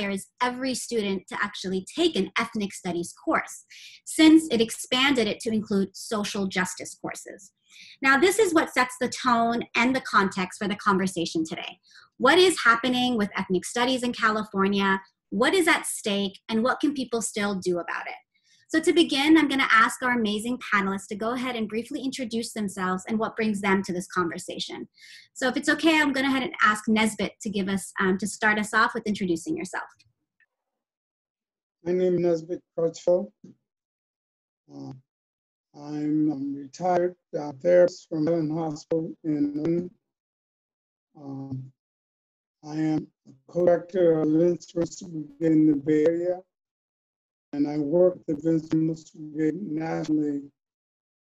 requires every student to actually take an ethnic studies course, since it expanded it to include social justice courses. Now, this is what sets the tone and the context for the conversation today. What is happening with ethnic studies in California? What is at stake? And what can people still do about it? So to begin, I'm going to ask our amazing panelists to go ahead and briefly introduce themselves and what brings them to this conversation. So if it's okay, I'm going to go ahead and ask Nesbit to give us, to start us off with introducing yourself. My name is Nesbit Crutchfield. I'm a retired therapist from Allen Hospital in I am a co-director of Venceramos Brigade in the Bay Area, and I work with the Venceramos Brigade nationally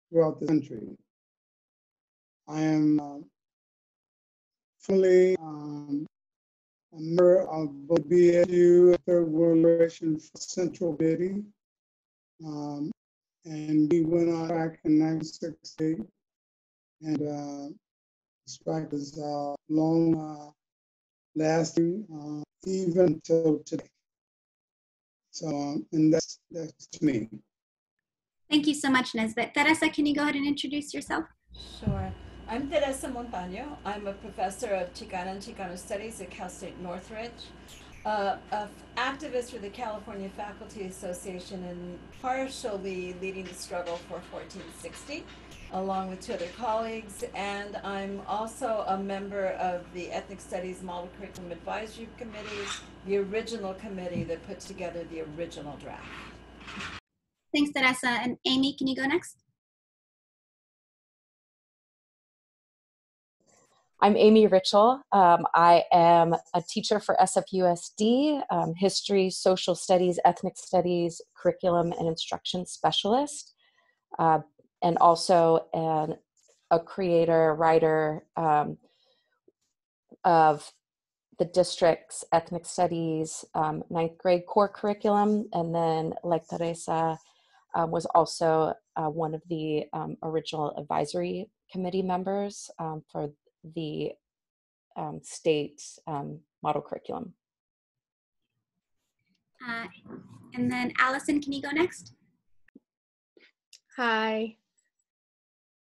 throughout the country. I am fully a member of both BSU Third World Relation Central Committee, and we went on back in 1968, and this practice is long lasting even until today. So, and that's me. Thank you so much, Nesbit. Teresa, can you go ahead and introduce yourself? Sure. I'm Teresa Montaño. I'm a professor of Chicana and Chicano Studies at Cal State Northridge, an activist for the California Faculty Association, and partially leading the struggle for 1460, along with two other colleagues. And I'm also a member of the Ethnic Studies Model Curriculum Advisory Committee, the original committee that put together the original draft. Thanks, Teresa. And Aimee, can you go next? I'm Aimee Ritchell. I am a teacher for SFUSD, History, Social Studies, Ethnic Studies, Curriculum and Instruction Specialist, and also a creator, writer of the district's Ethnic Studies 9th grade core curriculum, and then, like Teresa, was also one of the original advisory committee members for the state model curriculum. And then Allyson, can you go next? Hi.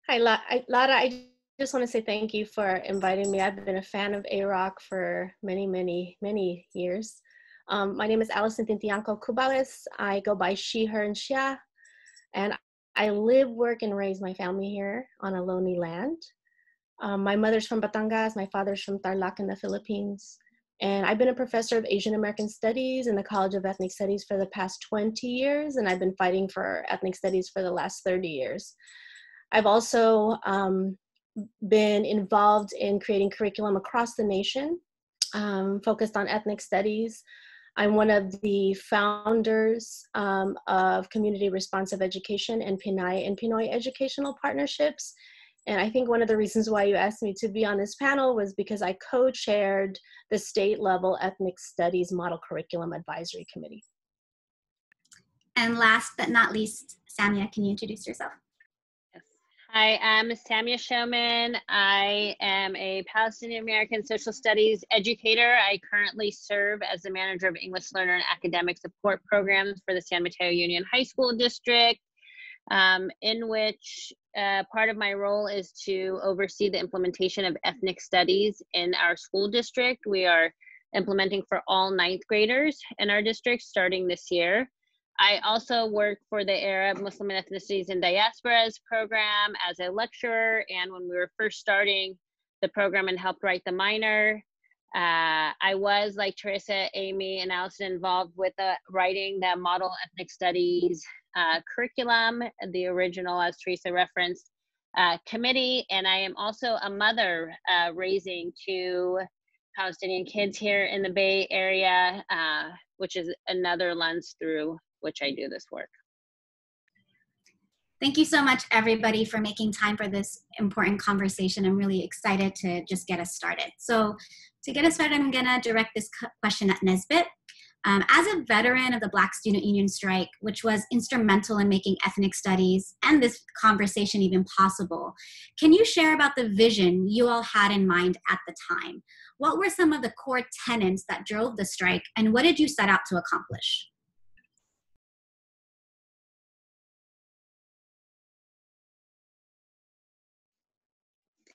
Hi, Lara. I just want to say thank you for inviting me. I've been a fan of AROC for many, many, many years. My name is Allyson Tintiangco-Cubales. I go by she, her, and Shia. And I live, work, and raise my family here on a lonely land. My mother's from Batangas, my father's from Tarlac in the Philippines. And I've been a professor of Asian American Studies in the College of Ethnic Studies for the past 20 years, and I've been fighting for ethnic studies for the last 30 years. I've also been involved in creating curriculum across the nation, focused on ethnic studies. I'm one of the founders of Community Responsive Education and Pinay and Pinoy Educational Partnerships. And I think one of the reasons why you asked me to be on this panel was because I co-chaired the state level Ethnic Studies Model Curriculum Advisory Committee. And last but not least, Samia, can you introduce yourself? Yes. Hi, I'm Samia Shoman. I am a Palestinian-American social studies educator. I currently serve as the manager of English learner and academic support programs for the San Mateo Union High School District, in which part of my role is to oversee the implementation of ethnic studies in our school district. We are implementing for all 9th graders in our district starting this year. I also work for the Arab, Muslim, and Ethnicities and Diasporas program as a lecturer, and when we were first starting the program and helped write the minor, I was, like Teresa, Aimee, and Allyson, involved with writing the Model Ethnic Studies curriculum, the original, as Teresa referenced, committee. And I am also a mother raising 2 Palestinian kids here in the Bay Area, which is another lens through which I do this work. Thank you so much, everybody, for making time for this important conversation. I'm really excited to just get us started. So to get us started, I'm going to direct this question at Nesbit. As a veteran of the Black Student Union strike, which was instrumental in making ethnic studies and this conversation even possible, can you share about the vision you all had in mind at the time? What were some of the core tenets that drove the strike, and what did you set out to accomplish?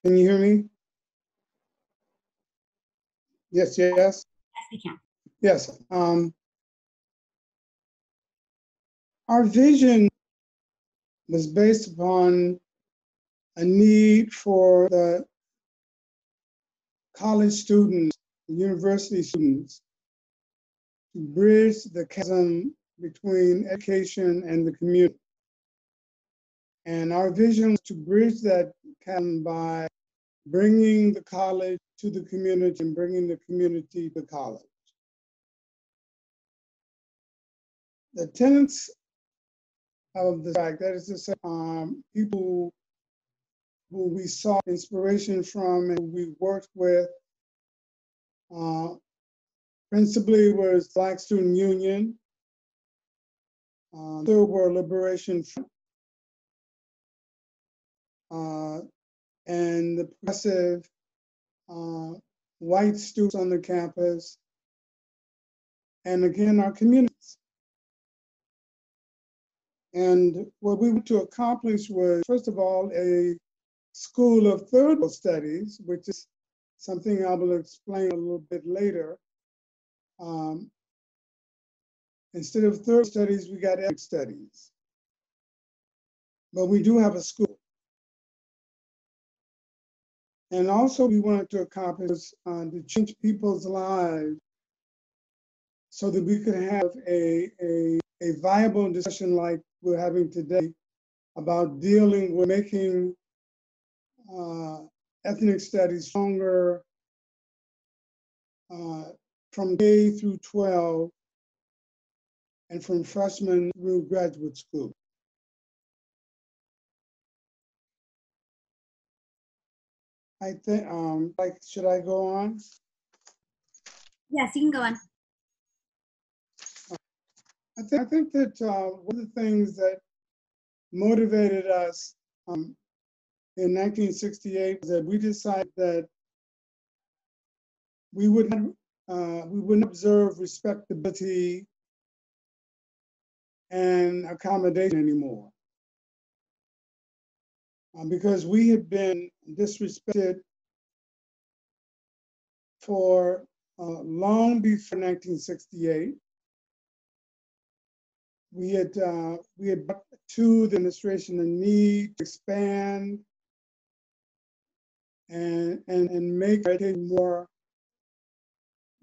Can you hear me? Yes, yes. Yes, we can. Yes. Our vision was based upon a need for the college students, the university students, to bridge the chasm between education and the community. And our vision was to bridge that chasm by bringing the college to the community and bringing the community to college. The tenets of the strike, that is to say, people who we sought inspiration from and we worked with, principally was Black Student Union, Third World Liberation Front, and the progressive white students on the campus, and again, our communities. And what we wanted to accomplish was, first of all, a school of third world studies, which is something I will explain a little bit later. Instead of third studies, we got ethnic studies. But we do have a school. And also we wanted to accomplish to change people's lives so that we could have a viable discussion like we're having today about dealing with making ethnic studies stronger from K through 12 and from freshman through graduate school. I think, should I go on? Yes, you can go on. I think that one of the things that motivated us in 1968 was that we decided that we wouldn't observe respectability and accommodation anymore. Because we had been disrespected for long before 1968. We had brought to the administration a need to expand and make it more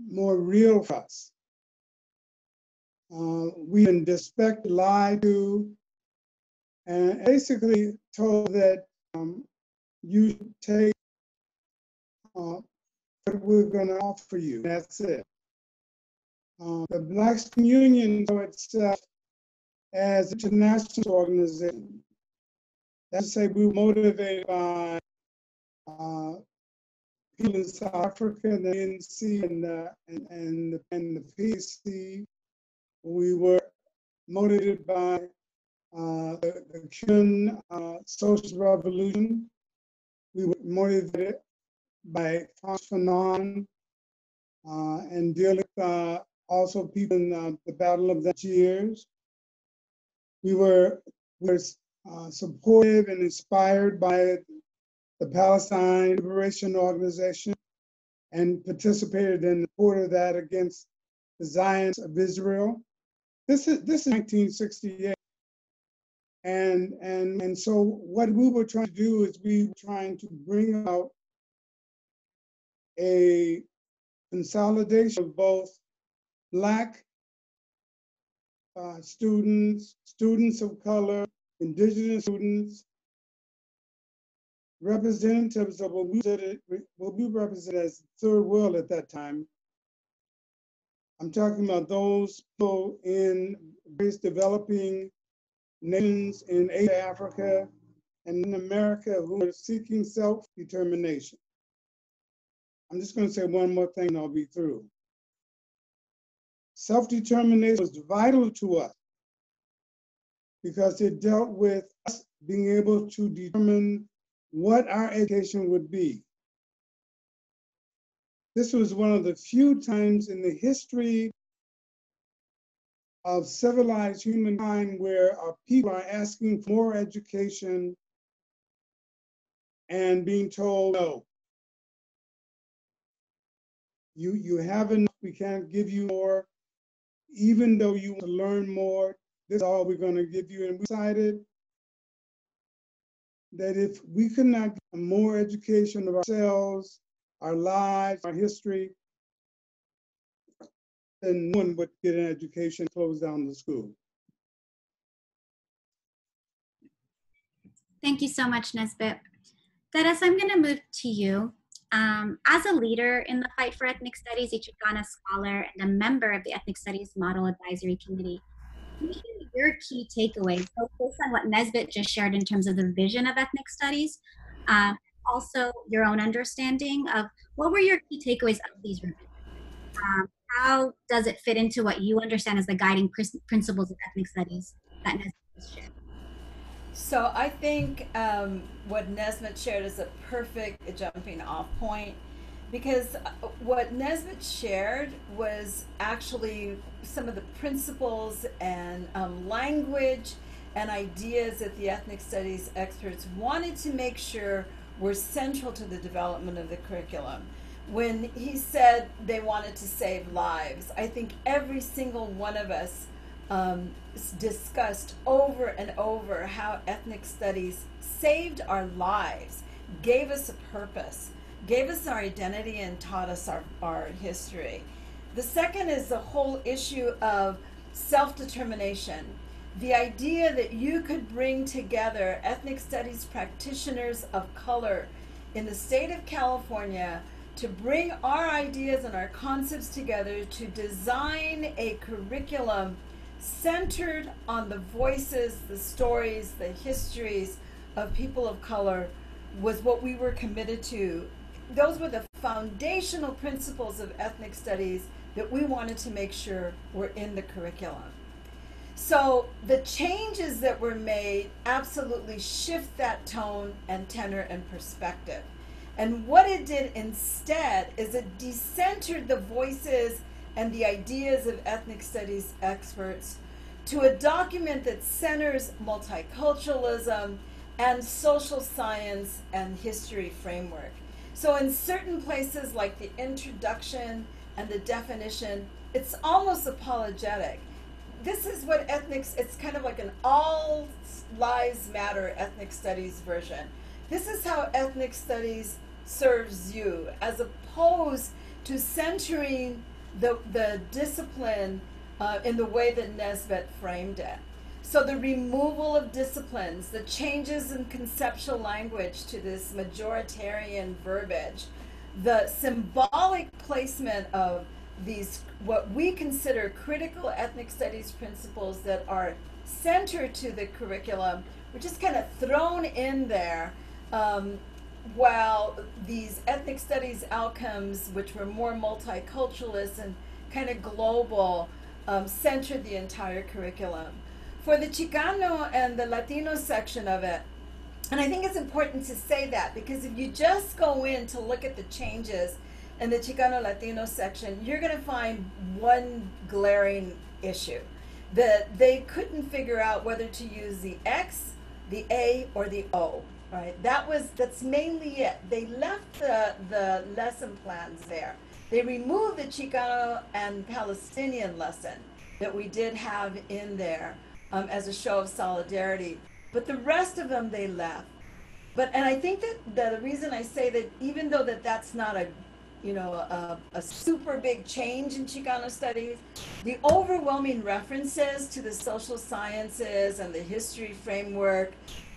real for us. We had been disrespected, lied to, and basically told that you should take what we're going to offer you. That's it. The Black Student Union saw itself as an international organization. That's to say, we were motivated by people in South Africa, the ANC and the PC. We were motivated by the Cuban social revolution. We were motivated by Frantz Fanon and dealing with also people in the Battle of the Algiers. We were supportive and inspired by the Palestine Liberation Organization and participated in the support of that against the Zionists of Israel. This is 1968. And so what we were trying to do is we were trying to bring out a consolidation of both Black students, students of color, indigenous students, representatives of what we represented as the third world at that time. I'm talking about those people in various developing nations in Asia, Africa, and in America who are seeking self-determination. I'm just going to say one more thing and I'll be through. Self-determination was vital to us because it dealt with us being able to determine what our education would be. This was one of the few times in the history of civilized humankind where our people are asking for more education and being told, no, you have enough, we can't give you more, even though you want to learn more, this is all we're going to give you. And we decided that if we could not get more education of ourselves, our lives, our history, then no one would get an education, close down the school. Thank you so much, Nesbit. Teresa, I'm going to move to you. As a leader in the fight for ethnic studies, a Chicana scholar, and a member of the Ethnic Studies Model Advisory Committee, can you share your key takeaways, both based on what Nesbit just shared in terms of the vision of ethnic studies, also your own understanding of what were your key takeaways of these revisions? How does it fit into what you understand as the guiding principles of ethnic studies that Nesbit just shared? So I think what Nesbit shared is a perfect jumping off point, because what Nesbit shared was actually some of the principles and language and ideas that the ethnic studies experts wanted to make sure were central to the development of the curriculum. When he said they wanted to save lives, I think every single one of us discussed over and over how ethnic studies saved our lives, gave us a purpose, gave us our identity, and taught us our history. The second is the whole issue of self-determination. The idea that you could bring together ethnic studies practitioners of color in the state of California to bring our ideas and our concepts together to design a curriculum centered on the voices, the stories, the histories of people of color was what we were committed to. Those were the foundational principles of ethnic studies that we wanted to make sure were in the curriculum. So the changes that were made absolutely shift that tone and tenor and perspective. And what it did instead is it decentered the voices and the ideas of ethnic studies experts to a document that centers multiculturalism and social science and history framework. So in certain places like the introduction and the definition, it's almost apologetic. This is what it's kind of like an all lives matter ethnic studies version. This is how ethnic studies serves you, as opposed to centering the discipline in the way that Nesbit framed it. So the removal of disciplines, the changes in conceptual language to this majoritarian verbiage, the symbolic placement of these, what we consider critical ethnic studies principles that are centered to the curriculum, were just kind of thrown in there, while these ethnic studies outcomes, which were more multiculturalist and kind of global, centered the entire curriculum. For the Chicano and the Latino section of it, and I think it's important to say that, because if you just go in to look at the changes in the Chicano Latino section, you're going to find one glaring issue, that they couldn't figure out whether to use the X, the A, or the O. Right, that's mainly it. They left the lesson plans there. They removed the Chicano and Palestinian lesson that we did have in there as a show of solidarity, but the rest of them they left. And I think that the reason I say that, even though that's not a super big change in Chicano studies, the overwhelming references to the social sciences and the history framework,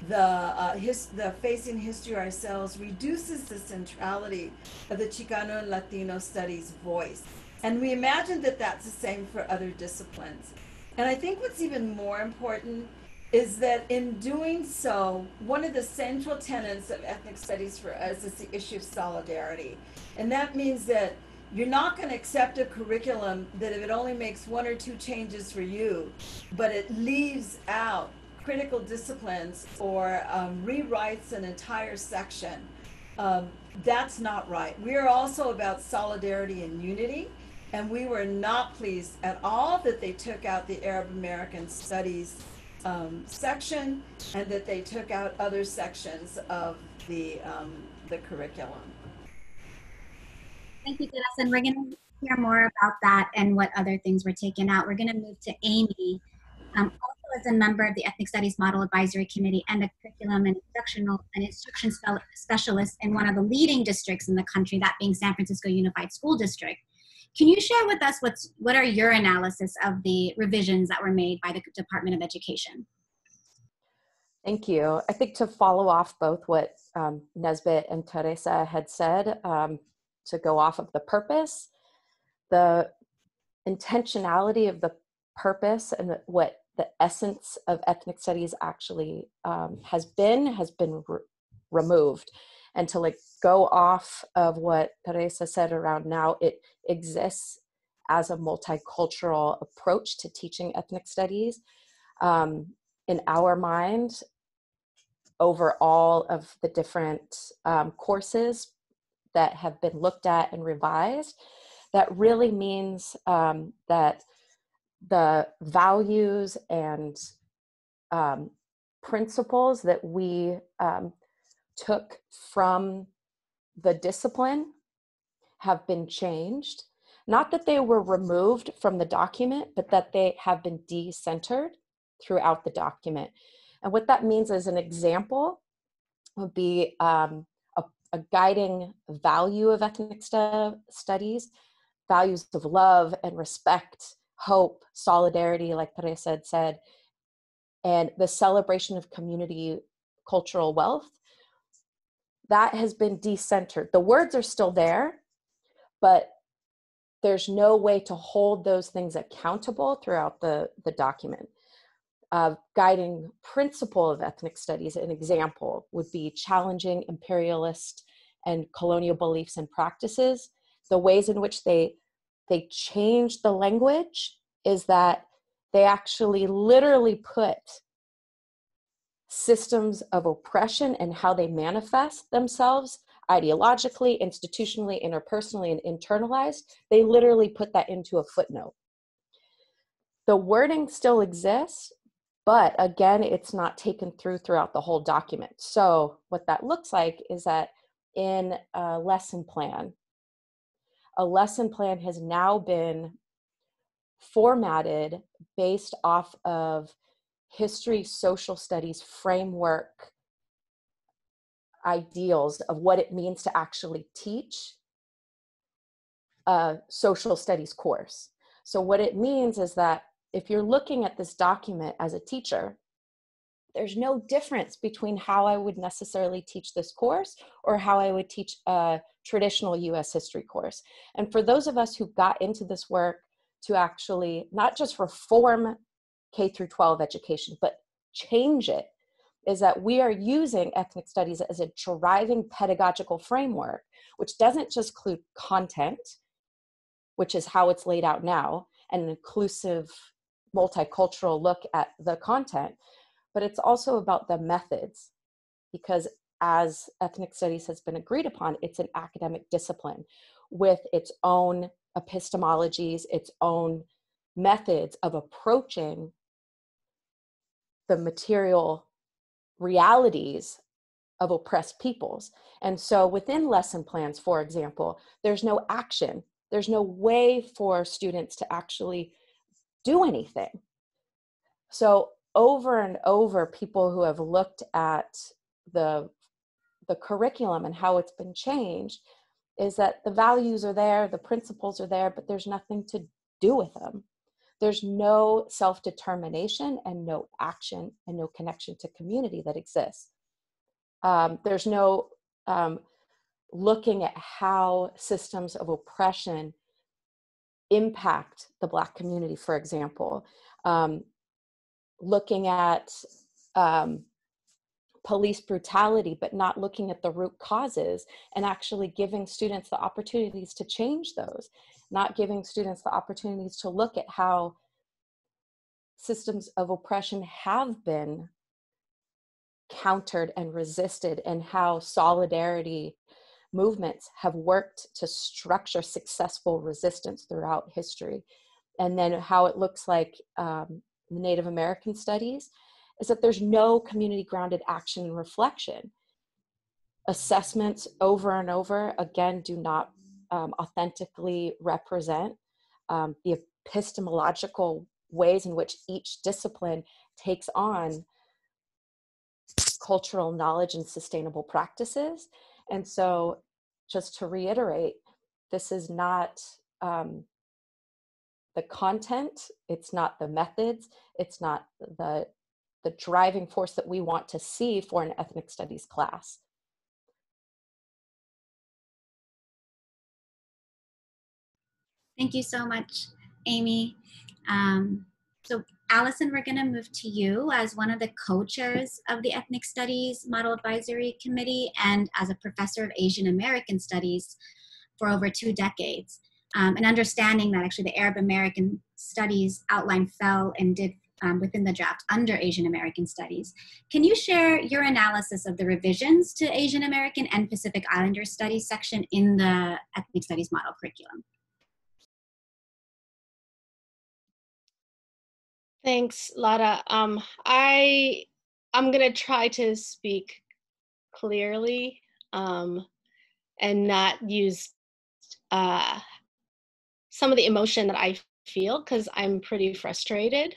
the facing history ourselves, reduces the centrality of the Chicano and Latino studies voice. And we imagine that that's the same for other disciplines. And I think what's even more important is that in doing so, one of the central tenets of ethnic studies for us is the issue of solidarity. And that means that You're not going to accept a curriculum that if it only makes 1 or 2 changes for you, but it leaves out critical disciplines or rewrites an entire section. That's not right. We are also about solidarity and unity, and we were not pleased at all that they took out the Arab American Studies section, and that they took out other sections of the curriculum. Thank you, Teresa. And we're going to hear more about that and what other things were taken out. We're going to move to Aimee, also as a member of the Ethnic Studies Model Advisory Committee and a curriculum and instruction specialist in one of the leading districts in the country, that being San Francisco Unified School District. Can you share with us what are your analysis of the revisions that were made by the Department of Education? Thank you. I think to follow off both what Nesbit and Teresa had said, to go off of the purpose, the intentionality of the purpose and what the essence of ethnic studies actually has been removed. And to like go off of what Teresa said around now, it exists as a multicultural approach to teaching ethnic studies. In our mind, over all of the different courses that have been looked at and revised, that really means that the values and principles that we took from the discipline have been changed. Not that they were removed from the document, but that they have been decentered throughout the document. And what that means as an example would be a guiding value of ethnic studies, values of love and respect, hope, solidarity, like Teresa had said, and the celebration of community cultural wealth. That has been decentered. The words are still there, but there's no way to hold those things accountable throughout the document. Guiding principle of ethnic studies, an example, would be challenging imperialist and colonial beliefs and practices. The ways in which they change the language is that they actually literally put systems of oppression and how they manifest themselves ideologically, institutionally, interpersonally, and internalized. They literally put that into a footnote. The wording still exists, but again, it's not taken throughout the whole document. So what that looks like is that in a lesson plan has now been formatted based off of history, social studies framework ideals of what it means to actually teach a social studies course. So what it means is that if you're looking at this document as a teacher, there's no difference between how I would necessarily teach this course or how I would teach a traditional US history course. And for those of us who got into this work to actually not just reform K through 12 education, but change it, is that we are using ethnic studies as a driving pedagogical framework, which doesn't just include content, which is how it's laid out now, an inclusive multicultural look at the content, but it's also about the methods, because as ethnic studies has been agreed upon, it's an academic discipline with its own epistemologies, its own methods of approaching the material realities of oppressed peoples. And so within lesson plans, for example, there's no action. There's no way for students to actually do anything. So over and over, people who have looked at the curriculum and how it's been changed is that the values are there, the principles are there, but there's nothing to do with them. There's no self-determination and no action and no connection to community that exists. There's no looking at how systems of oppression impact the Black community, for example. Looking at police brutality, but not looking at the root causes and actually giving students the opportunities to change those, not giving students the opportunities to look at how systems of oppression have been countered and resisted, and how solidarity movements have worked to structure successful resistance throughout history. And then how it looks like Native American studies is that there's no community grounded action and reflection. Assessments over and over again do not authentically represent the epistemological ways in which each discipline takes on cultural knowledge and sustainable practices. And so, just to reiterate, this is not the content, it's not the methods, it's not the driving force that we want to see for an ethnic studies class. Thank you so much, Aimee. So Allyson, we're going to move to you as one of the co-chairs of the Ethnic Studies Model Advisory Committee and as a professor of Asian American Studies for over 2 decades. And understanding that actually the Arab American Studies outline fell and did within the draft under Asian American Studies. Can you share your analysis of the revisions to Asian American and Pacific Islander Studies section in the Ethnic Studies Model Curriculum? Thanks, Lara. I'm gonna try to speak clearly and not use some of the emotion that I feel, because I'm pretty frustrated.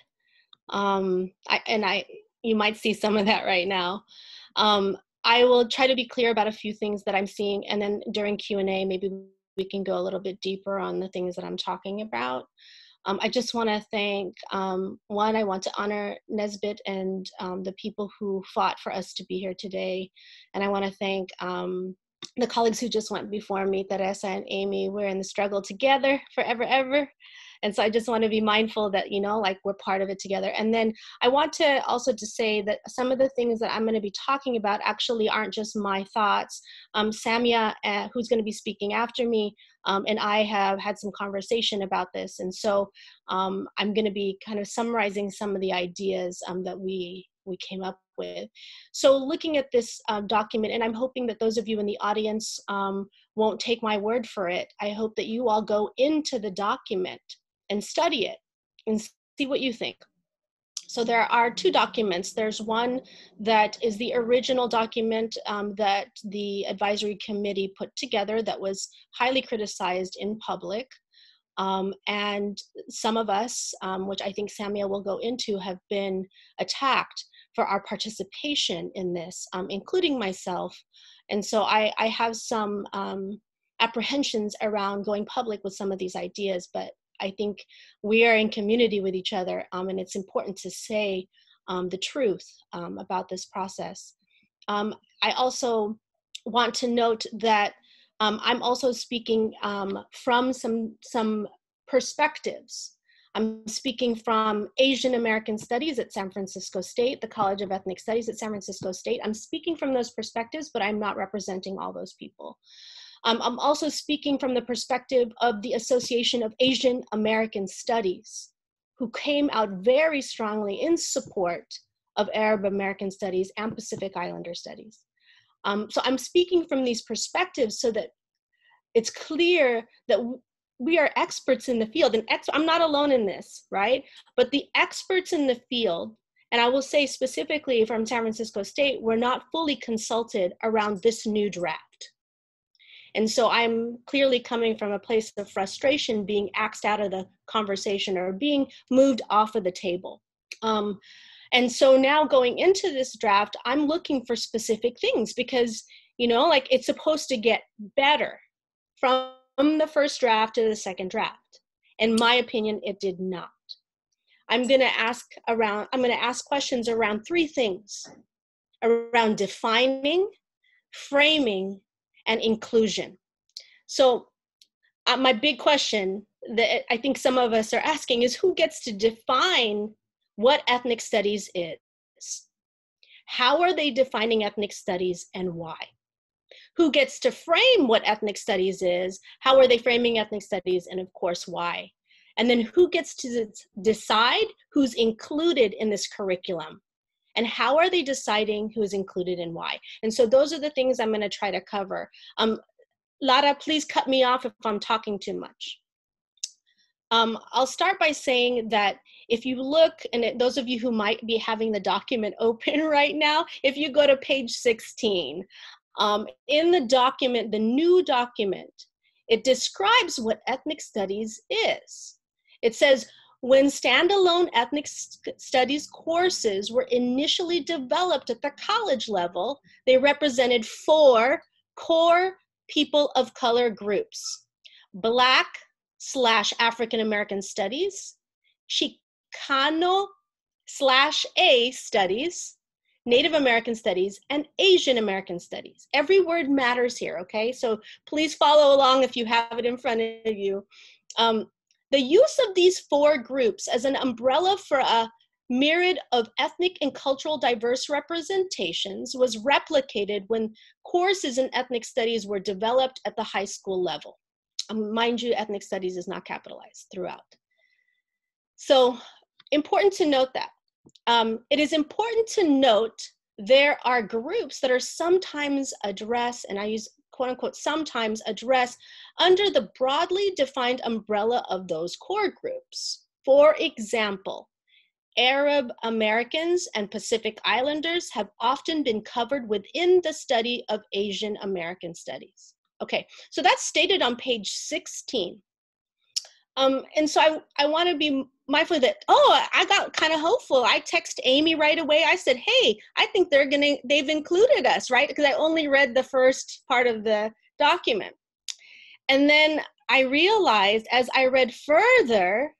You might see some of that right now. I will try to be clear about a few things that I'm seeing, and then during Q&A, maybe we can go a little bit deeper on the things that I'm talking about. I just want to thank, one, I want to honor Nesbit and the people who fought for us to be here today. And I want to thank the colleagues who just went before me, Teresa and Aimee. We're in the struggle together forever, ever. And so I just want to be mindful that, you know, like we're part of it together. And then I want to also to say that some of the things that I'm going to be talking about actually aren't just my thoughts. Samia, who's going to be speaking after me, and I have had some conversation about this. And so I'm going to be kind of summarizing some of the ideas that we came up with. So looking at this document, and I'm hoping that those of you in the audience won't take my word for it. I hope that you all go into the document and study it and see what you think. So there are 2 documents. There's one that is the original document that the advisory committee put together that was highly criticized in public. And some of us, which I think Samia will go into, have been attacked for our participation in this, including myself. And so I have some apprehensions around going public with some of these ideas, but I think we are in community with each other, and it's important to say the truth about this process. I also want to note that I'm also speaking from some perspectives. I'm speaking from Asian American Studies at San Francisco State, the College of Ethnic Studies at San Francisco State. I'm speaking from those perspectives, but I'm not representing all those people. I'm also speaking from the perspective of the Association of Asian American Studies, who came out very strongly in support of Arab American Studies and Pacific Islander Studies. So I'm speaking from these perspectives so that it's clear that we are experts in the field, and I'm not alone in this, right? But the experts in the field, and I will say specifically from San Francisco State, were not fully consulted around this new draft. And so I'm clearly coming from a place of frustration, being axed out of the conversation or being moved off of the table. And so now going into this draft, I'm looking for specific things because, you know, like it's supposed to get better from the first draft to the second draft. In my opinion, it did not. I'm going to ask questions around 3 things: around defining, framing, and inclusion. So my big question that I think some of us are asking is, who gets to define what ethnic studies is? How are they defining ethnic studies and why? Who gets to frame what ethnic studies is? How are they framing ethnic studies? And of course, why? And then who gets to decide who's included in this curriculum? And how are they deciding who is included and why? And so those are the things I'm gonna try to cover. Lara, please cut me off if I'm talking too much. I'll start by saying that if you look, and those of you who might be having the document open right now, if you go to page 16, in the document, the new document, it describes what ethnic studies is. It says, when standalone ethnic studies courses were initially developed at the college level, they represented 4 core people of color groups: Black/African American studies, Chicano/A studies, Native American studies, and Asian American studies. Every word matters here, okay? So please follow along if you have it in front of you. The use of these 4 groups as an umbrella for a myriad of ethnic and cultural diverse representations was replicated when courses in ethnic studies were developed at the high school level. Mind you, ethnic studies is not capitalized throughout. So important to note that. It is important to note there are groups that are sometimes addressed, and I use quote unquote sometimes addressed, under the broadly defined umbrella of those core groups. For example, Arab Americans and Pacific Islanders have often been covered within the study of Asian American studies. Okay, so that's stated on page 16. And so I want to be mindful that, I got kind of hopeful. I text Aimee right away. I said, hey, I think they've included us, right? Because I only read the first part of the document. And then I realized as I read further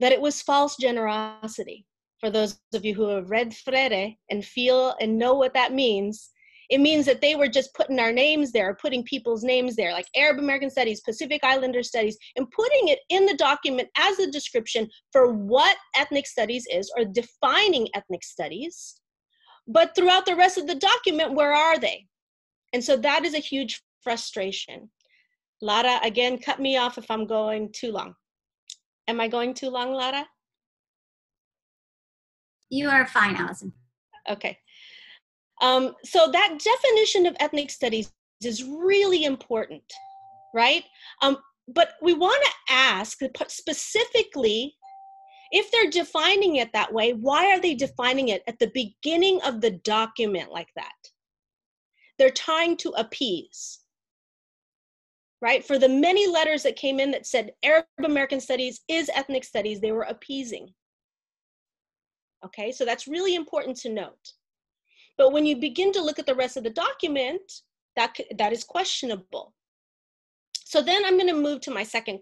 that it was false generosity. For those of you who have read Freire and feel and know what that means, it means that they were just putting our names there, putting people's names there, like Arab American Studies, Pacific Islander Studies, and putting it in the document as a description for what ethnic studies is, or defining ethnic studies. But throughout the rest of the document, where are they? And so that is a huge frustration. Lara, again, cut me off if I'm going too long. Am I going too long, Lara? You are fine, Allyson. Okay. So that definition of ethnic studies is really important, right? But we want to ask specifically, if they're defining it that way, why are they defining it at the beginning of the document like that? They're trying to appease, right? For the many letters that came in that said Arab American Studies is ethnic studies, they were appeasing. Okay, so that's really important to note. But when you begin to look at the rest of the document, that is questionable. So then I'm going to move to my second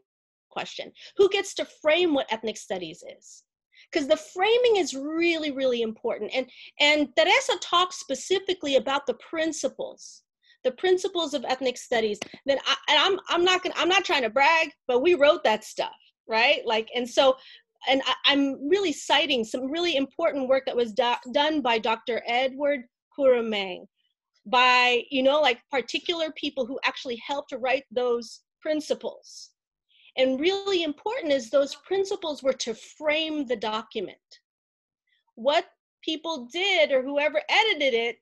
question. Who gets to frame what ethnic studies is? Because the framing is really, really important. And Teresa talks specifically about the principles of ethnic studies. Then I'm not trying to brag, but we wrote that stuff, right? And I'm really citing some really important work that was done by Dr. Edward Kuramang, by, particular people who actually helped to write those principles. And really important is those principles were to frame the document. What people did, or whoever edited it,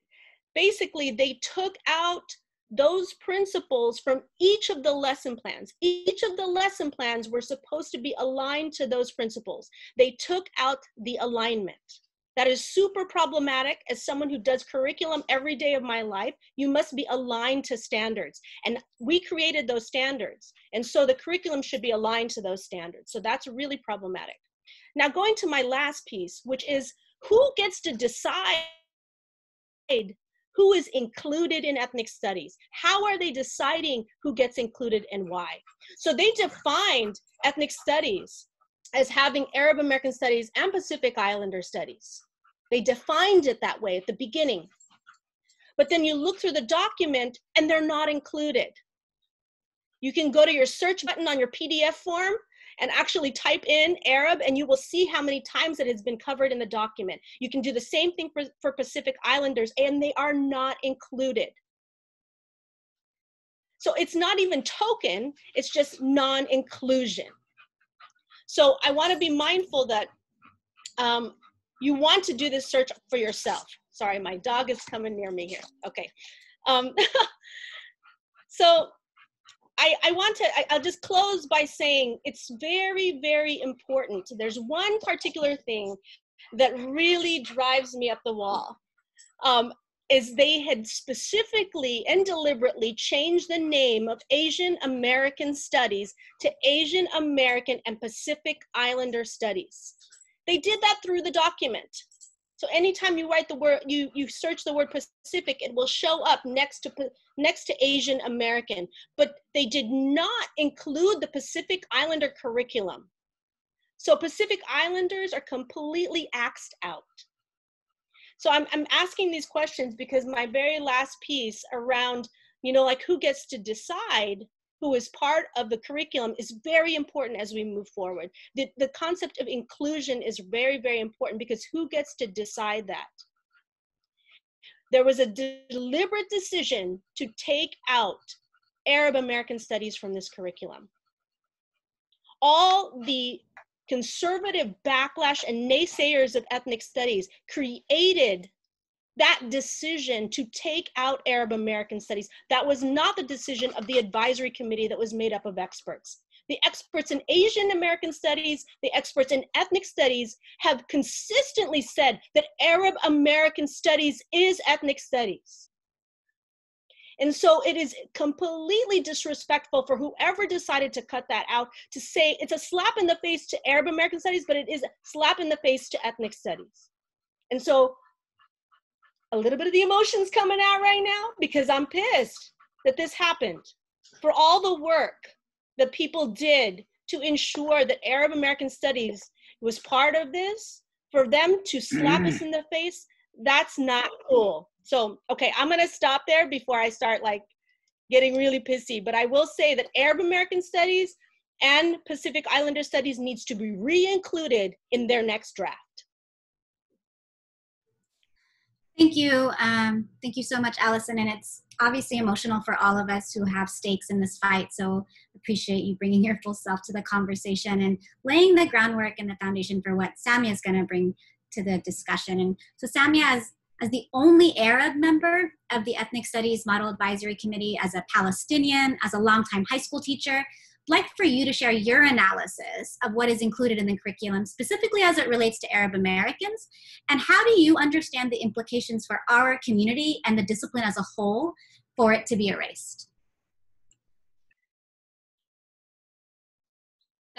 basically they took out those principles from each of the lesson plans. Each of the lesson plans were supposed to be aligned to those principles. They took out the alignment. That is super problematic. As someone who does curriculum every day of my life, you must be aligned to standards. And we created those standards. And so the curriculum should be aligned to those standards. So that's really problematic. Now going to my last piece, which is who gets to decide who is included in ethnic studies? How are they deciding who gets included and why? So they defined ethnic studies as having Arab American studies and Pacific Islander studies. They defined it that way at the beginning. But then you look through the document and they're not included. You can go to your search button on your PDF form and actually type in Arab, and you will see how many times it has been covered in the document. You can do the same thing for Pacific Islanders, and they are not included. So it's not even token, it's just non-inclusion. So I want to be mindful that you want to do this search for yourself. Sorry, my dog is coming near me here. Okay. So I'll just close by saying it's very, very important. There's one particular thing that really drives me up the wall, is they had specifically and deliberately changed the name of Asian American Studies to Asian American and Pacific Islander Studies. They did that through the document. So anytime you write the word, you search the word Pacific, it will show up next to Asian American, but they did not include the Pacific Islander curriculum. So Pacific Islanders are completely axed out. So I'm asking these questions because my very last piece around, like who gets to decide who is part of the curriculum is very important as we move forward. The concept of inclusion is very, very important because who gets to decide that? There was a deliberate decision to take out Arab American Studies from this curriculum. All the conservative backlash and naysayers of ethnic studies created that decision to take out Arab American Studies. That was not the decision of the advisory committee that was made up of experts. The experts in Asian American Studies, the experts in ethnic studies have consistently said that Arab American Studies is ethnic studies. And so it is completely disrespectful for whoever decided to cut that out to say it's a slap in the face to Arab American Studies, but it is a slap in the face to ethnic studies. And so a little bit of the emotions coming out right now because I'm pissed that this happened. For all the work that people did to ensure that Arab American Studies was part of this, for them to slap us in the face, that's not cool. So, okay, I'm gonna stop there before I start like getting really pissy, but I will say that Arab American Studies and Pacific Islander Studies needs to be re-included in their next draft. Thank you. Thank you so much, Allyson. And it's obviously emotional for all of us who have stakes in this fight. So appreciate you bringing your full self to the conversation and laying the groundwork and the foundation for what Samia is going to bring to the discussion. And so Samia, as the only Arab member of the Ethnic Studies Model Advisory Committee, as a Palestinian, as a longtime high school teacher, I'd like for you to share your analysis of what is included in the curriculum, specifically as it relates to Arab Americans, and how do you understand the implications for our community and the discipline as a whole for it to be erased?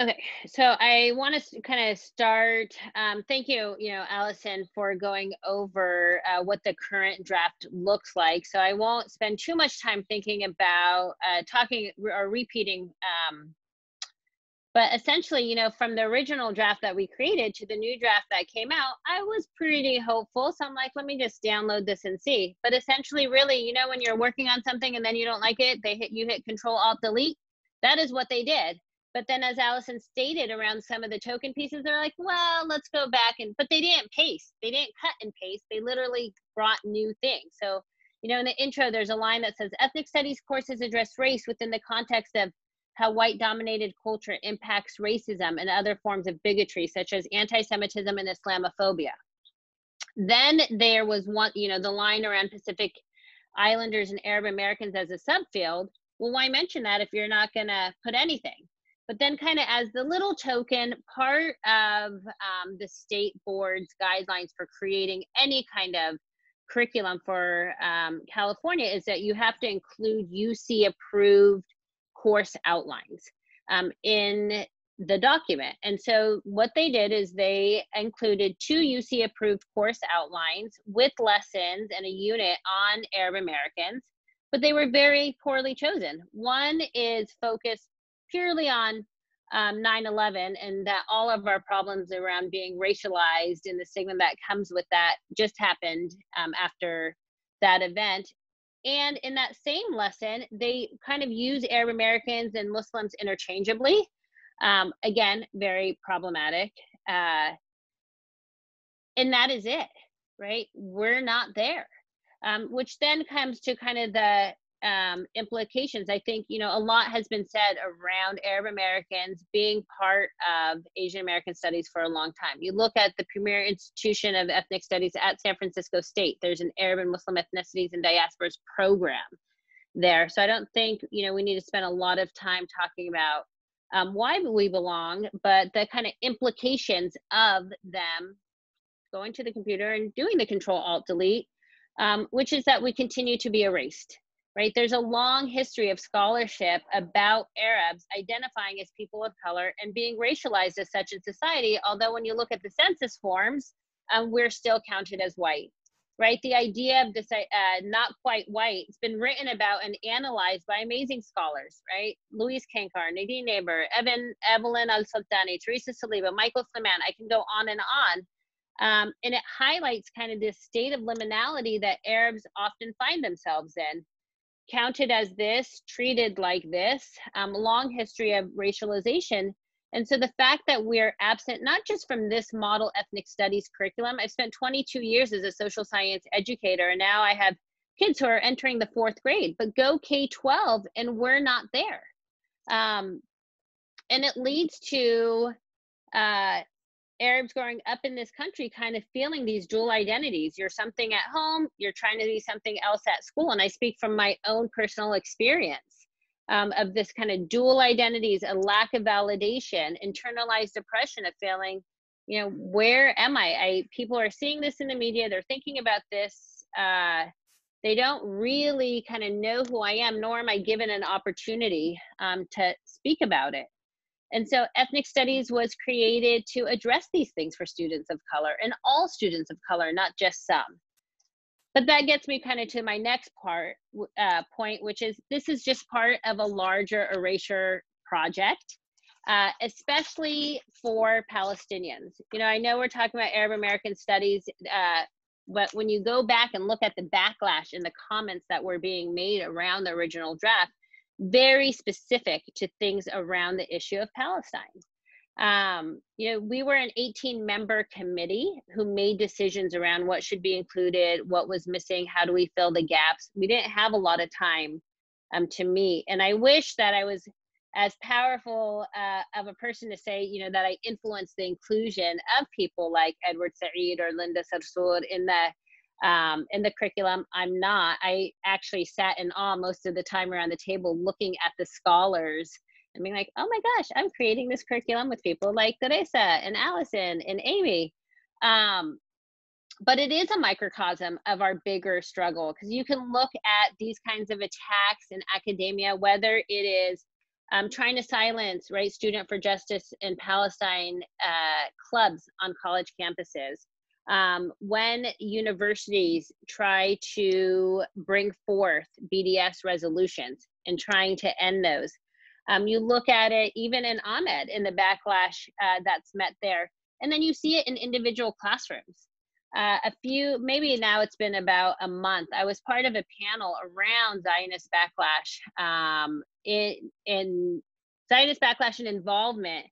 Okay, so I want to kind of start, thank you, Allyson, for going over what the current draft looks like. So I won't spend too much time thinking about talking or repeating, but essentially, from the original draft that we created to the new draft that came out, I was pretty hopeful. So I'm like, let me just download this and see. But essentially, really, when you're working on something and then you don't like it, you hit Control-Alt-Delete. That is what they did. But then as Allyson stated around some of the token pieces, they're like, well, let's go back but they didn't paste. They didn't cut and paste. They literally brought new things. So, in the intro, there's a line that says, ethnic studies courses address race within the context of how white-dominated culture impacts racism and other forms of bigotry, such as anti-Semitism and Islamophobia. Then there was one, the line around Pacific Islanders and Arab Americans as a subfield. Well, why mention that if you're not going to put anything? But then kind of as the little token, part of the state board's guidelines for creating any kind of curriculum for California is that you have to include UC-approved course outlines in the document. And so what they did is they included 2 UC-approved course outlines with lessons and a unit on Arab Americans, but they were very poorly chosen. One is focused purely on 9/11 and that all of our problems around being racialized and the stigma that comes with that just happened after that event. And in that same lesson, they kind of use Arab Americans and Muslims interchangeably. Again, very problematic. And that is it, right? We're not there, which then comes to kind of the implications. I think, you know, a lot has been said around Arab Americans being part of Asian American studies for a long time. You look at the premier institution of ethnic studies at San Francisco State, there's an Arab and Muslim ethnicities and diasporas program there. So I don't think, you know, we need to spend a lot of time talking about why we belong, but the kind of implications of them going to the computer and doing the Control-Alt-Delete, which is that we continue to be erased, right? There's a long history of scholarship about Arabs identifying as people of color and being racialized as such in society, although when you look at the census forms, we're still counted as white, right? The idea of this not quite white, it's been written about and analyzed by amazing scholars, right? Louise Kankar, Nadine Neighbor, Evelyn Al-Sultani, Teresa Saliba, Michael Flaman, I can go on and on. And it highlights kind of this state of liminality that Arabs often find themselves in. Counted as this, treated like this, long history of racialization. And so the fact that we're absent, not just from this model ethnic studies curriculum, I've spent 22 years as a social science educator, and now I have kids who are entering the 4th grade, but go K-12 and we're not there. And it leads to Arabs growing up in this country kind of feeling these dual identities. You're something at home, you're trying to be something else at school. And I speak from my own personal experience of this kind of dual identities, a lack of validation, internalized depression of feeling, you know, where am I? People are seeing this in the media, they're thinking about this. They don't really kind of know who I am, nor am I given an opportunity to speak about it. And so ethnic studies was created to address these things for students of color, and all students of color, not just some. But that gets me kind of to my next point, which is this is just part of a larger erasure project, especially for Palestinians. You know, I know we're talking about Arab American studies, but when you go back and look at the backlash in the comments that were being made around the original draft, very specific to things around the issue of Palestine. You know, we were an 18-member committee who made decisions around what should be included, what was missing, how do we fill the gaps. We didn't have a lot of time to meet. And I wish that I was as powerful of a person to say, you know, that I influenced the inclusion of people like Edward Said or Linda Sarsour in the curriculum. I'm not. I actually sat in awe most of the time around the table looking at the scholars and being like, oh my gosh, I'm creating this curriculum with people like Teresa and Allyson and Aimee. But it is a microcosm of our bigger struggle, because you can look at these kinds of attacks in academia, whether it is trying to silence, right, Student for Justice in Palestine clubs on college campuses. When universities try to bring forth BDS resolutions and trying to end those. You look at it even in Ahmed, in the backlash that's met there. And then you see it in individual classrooms. Maybe now it's been about a month, I was part of a panel around Zionist backlash, in Zionist backlash and involvement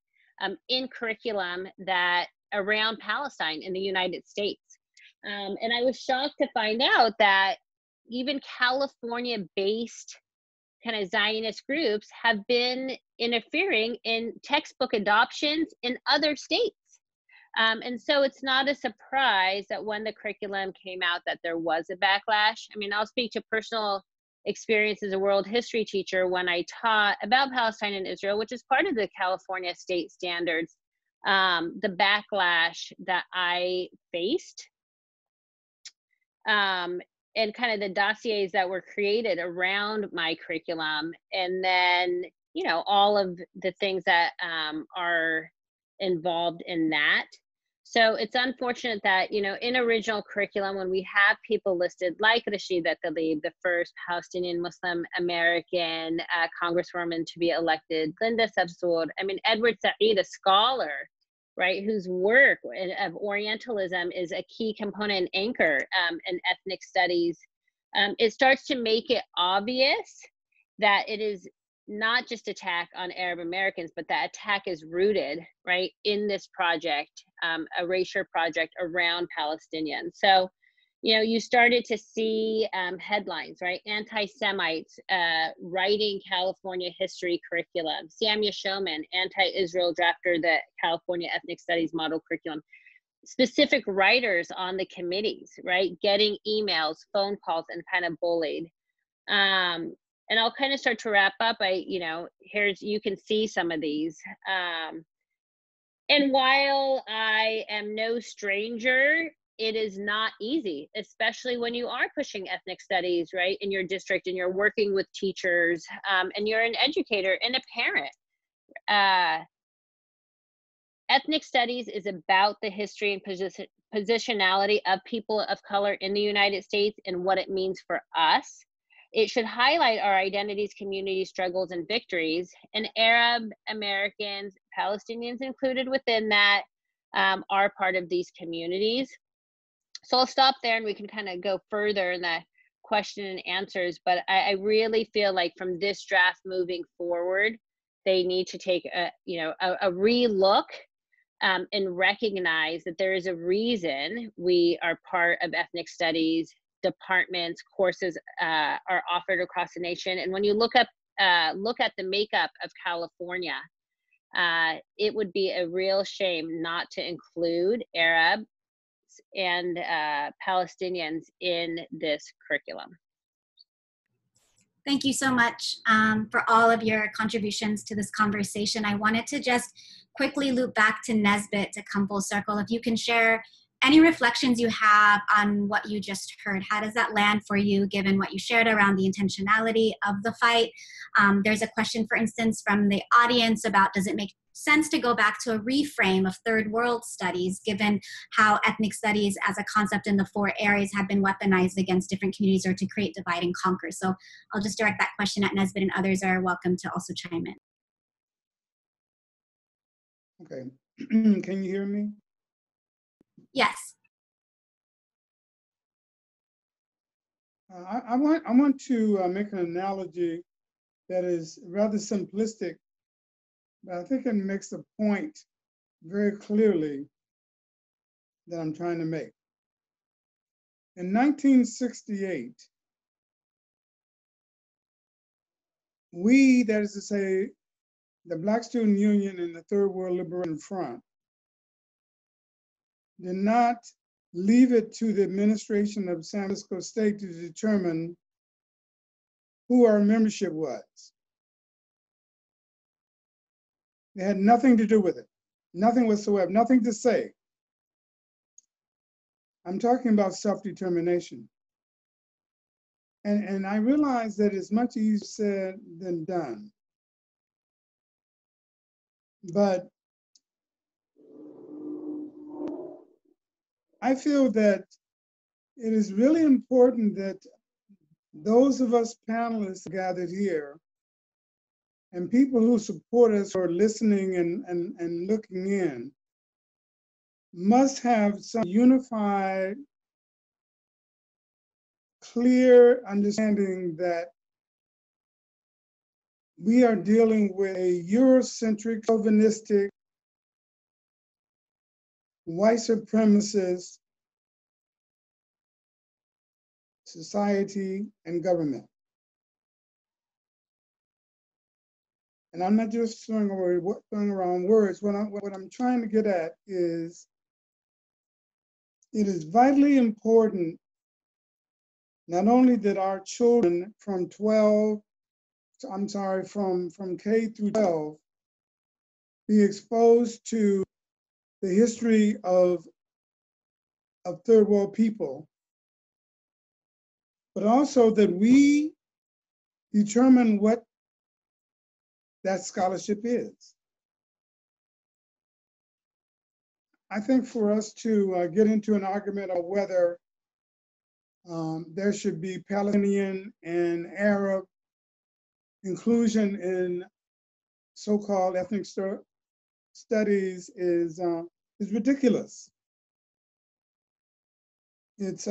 in curriculum that around Palestine in the United States. And I was shocked to find out that even California-based kind of Zionist groups have been interfering in textbook adoptions in other states. And so it's not a surprise that when the curriculum came out that there was a backlash. I mean, I'll speak to personal experience as a world history teacher when I taught about Palestine and Israel, which is part of the California state standards. The backlash that I faced, and kind of the dossiers that were created around my curriculum, and then, you know, all of the things that are involved in that. So it's unfortunate that, you know, in original curriculum, when we have people listed like Rashida Tlaib, the first Palestinian Muslim American congresswoman to be elected, Linda Sarsour, I mean, Edward Said, a scholar, right, whose work of Orientalism is a key component and anchor in ethnic studies, it starts to make it obvious that it is not just attack on Arab Americans, but that attack is rooted, right, in this project, erasure project around Palestinians. So, you know, you started to see headlines, right? Anti-Semites writing California history curriculum. Samia Shoman, anti-Israel drafter, the California Ethnic Studies model curriculum. Specific writers on the committees, right? Getting emails, phone calls, and kind of bullied. And I'll kind of start to wrap up. You can see some of these. And while I am no stranger, it is not easy, especially when you are pushing ethnic studies, right, in your district, and you're working with teachers, and you're an educator and a parent. Ethnic studies is about the history and positionality of people of color in the United States and what it means for us. It should highlight our identities, community struggles, and victories. And Arab Americans, Palestinians included within that, are part of these communities. So I'll stop there and we can kind of go further in the question and answers. But I really feel like from this draft moving forward, they need to take a re-look and recognize that there is a reason we are part of ethnic studies departments, courses are offered across the nation. And when you look at the makeup of California, it would be a real shame not to include Arabs and Palestinians in this curriculum. Thank you so much for all of your contributions to this conversation. I wanted to just quickly loop back to Nesbit to come full circle. If you can share any reflections you have on what you just heard. How does that land for you, given what you shared around the intentionality of the fight? There's a question, for instance, from the audience about, does it make sense to go back to a reframe of third world studies, given how ethnic studies as a concept in the 4 areas have been weaponized against different communities or to create divide and conquer? So I'll just direct that question at Nesbit, and others are welcome to also chime in. Okay, can you hear me? Yes. I want to make an analogy that is rather simplistic, but I think it makes a point very clearly that I'm trying to make. In 1968, we, that is to say, the Black Student Union and the Third World Liberation Front, did not leave it to the administration of San Francisco State to determine who our membership was. They had nothing to do with it, nothing whatsoever, nothing to say. I'm talking about self-determination. And I realize that it's much easier said than done. But I feel that it is really important that those of us panelists gathered here and people who support us or listening and looking in must have some unified, clear understanding that we are dealing with a Eurocentric, chauvinistic, white supremacist society and government. And I'm not just throwing around words. What I'm trying to get at is, it is vitally important not only that our children from K through 12 be exposed to the history of third world people, but also that we determine what that scholarship is. I think for us to get into an argument of whether there should be Palestinian and Arab inclusion in so-called ethnic studies is ridiculous. It's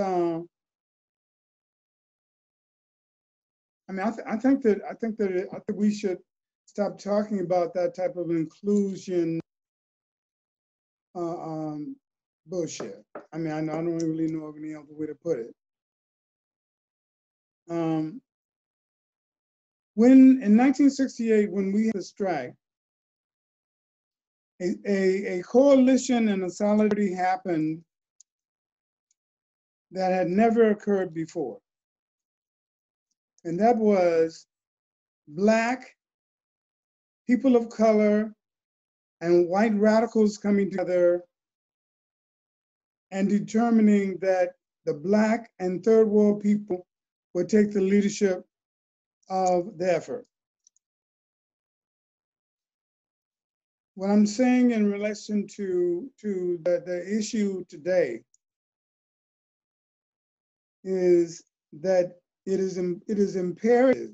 I mean, I think that we should stop talking about that type of inclusion bullshit. I mean, I don't really know of any other way to put it. When in 1968, when we had the strike, a coalition and a solidarity happened that had never occurred before. And that was Black, people of color, and white radicals coming together and determining that the Black and third world people would take the leadership of the effort. What I'm saying in relation to the issue today is that it is imperative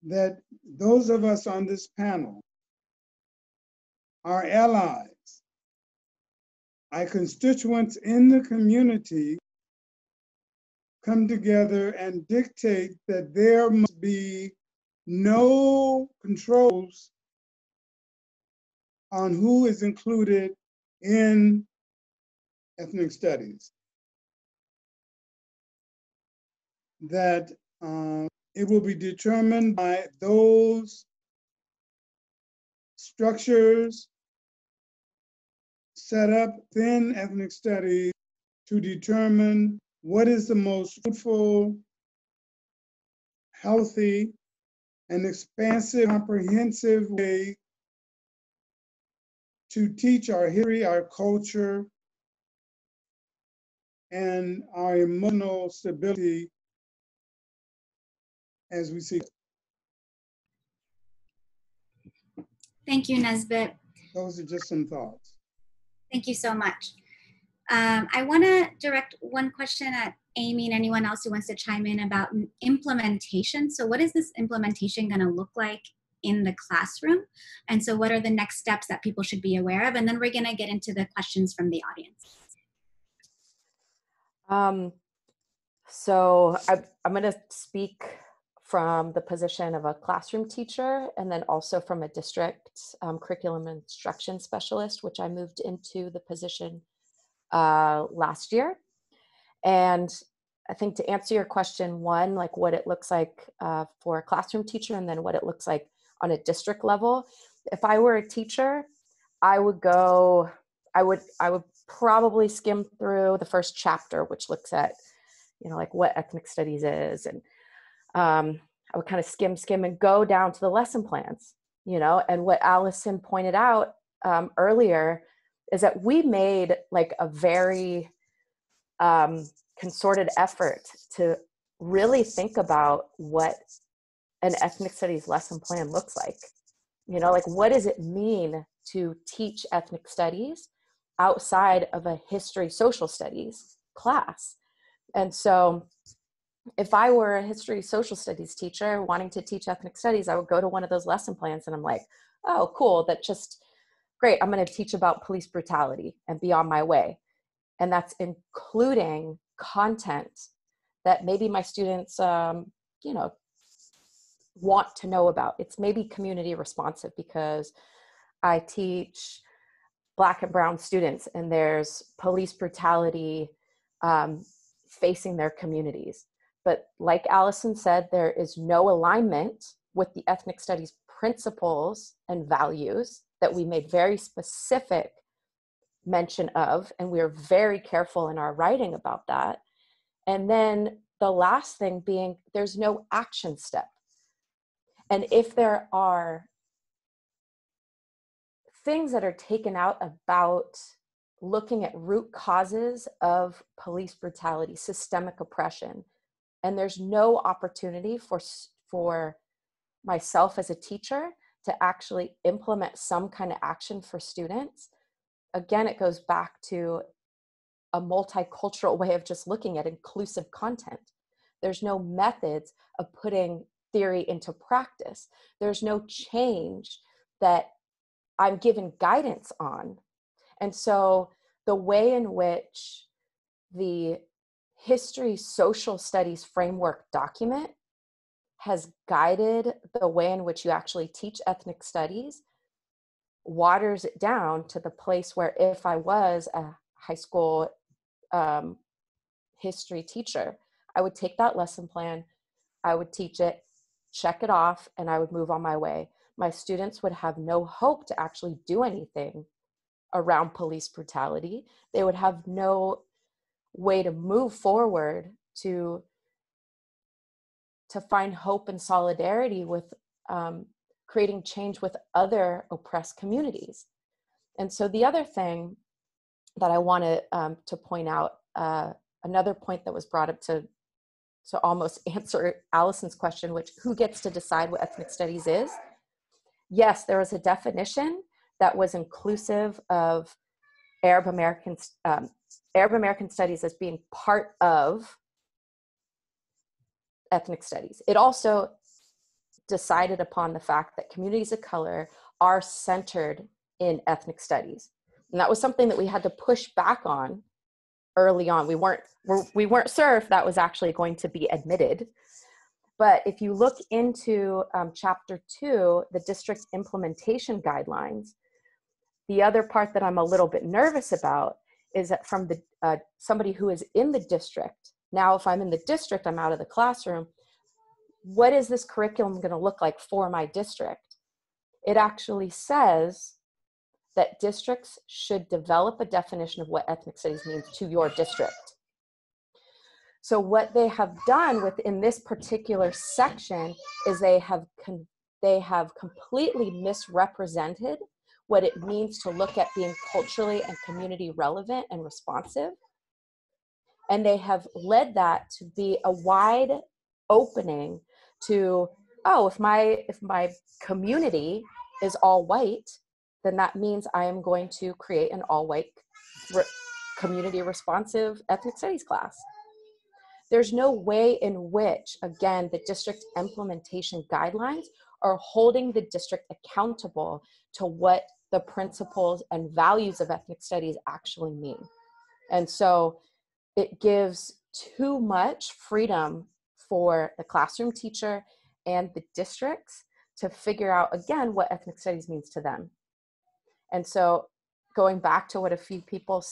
that those of us on this panel, our allies, our constituents in the community, come together and dictate that there must be no controls on who is included in ethnic studies. That it will be determined by those structures set up within ethnic studies to determine what is the most fruitful, healthy, and expansive, comprehensive way to teach our history, our culture, and our emotional stability as we see it. Thank you, Nesbit. Those are just some thoughts. Thank you so much. I want to direct one question at Aimee and anyone else who wants to chime in about implementation. So what is this implementation going to look like in the classroom? And so what are the next steps that people should be aware of? And then we're going to get into the questions from the audience. So I'm going to speak from the position of a classroom teacher and then also from a district curriculum instruction specialist, which I moved into the position last year. And I think to answer your question, one, like what it looks like for a classroom teacher and then what it looks like on a district level. If I were a teacher, I would probably skim through the first chapter, which looks at, like what ethnic studies is. And I would kind of skim and go down to the lesson plans, and what Allyson pointed out earlier is that we made like a very concerted effort to really think about what an ethnic studies lesson plan looks like. Like what does it mean to teach ethnic studies outside of a history social studies class? And so if I were a history social studies teacher wanting to teach ethnic studies, I would go to one of those lesson plans and I'm like, oh, cool, that's just great. I'm going to teach about police brutality and be on my way. And that's including content that maybe my students, want to know about. It's maybe community responsive because I teach Black and brown students and there's police brutality facing their communities. But like Allyson said, there is no alignment with the ethnic studies principles and values that we made very specific mention of, and we are very careful in our writing about that. And then the last thing being, there's no action step. And if there are things that are taken out about looking at root causes of police brutality, systemic oppression, and there's no opportunity for myself as a teacher to actually implement some kind of action for students, again, it goes back to a multicultural way of just looking at inclusive content. There's no methods of putting theory into practice. There's no change that I'm given guidance on. And so the way in which the history social studies framework document has guided the way in which you actually teach ethnic studies, waters it down to the place where if I was a high school history teacher, I would take that lesson plan, I would teach it, check it off, and I would move on my way. My students would have no hope to actually do anything around police brutality. They would have no way to move forward to find hope and solidarity with creating change with other oppressed communities. And so the other thing that I wanted to point out, another point that was brought up to almost answer Allyson's question, which who gets to decide what ethnic studies is? Yes, there was a definition that was inclusive of Arab American studies as being part of ethnic studies. It also decided upon the fact that communities of color are centered in ethnic studies. And that was something that we had to push back on early on. We weren't sure if that was actually going to be admitted. But if you look into chapter 2, the district implementation guidelines, the other part that I'm a little bit nervous about is that from the somebody who is in the district. Now, if I'm in the district, I'm out of the classroom. What is this curriculum going to look like for my district? It actually says that districts should develop a definition of what ethnic studies means to your district. So what they have done within this particular section is they have completely misrepresented what it means to look at being culturally and community relevant and responsive. And they have led that to be a wide opening to, oh, if my community is all white, then that means I am going to create an all white community responsive ethnic studies class. There's no way in which, again, the district implementation guidelines are holding the district accountable to what the principles and values of ethnic studies actually mean. And so it gives too much freedom for the classroom teacher and the districts to figure out, again, what ethnic studies means to them. And so going back to what a few people,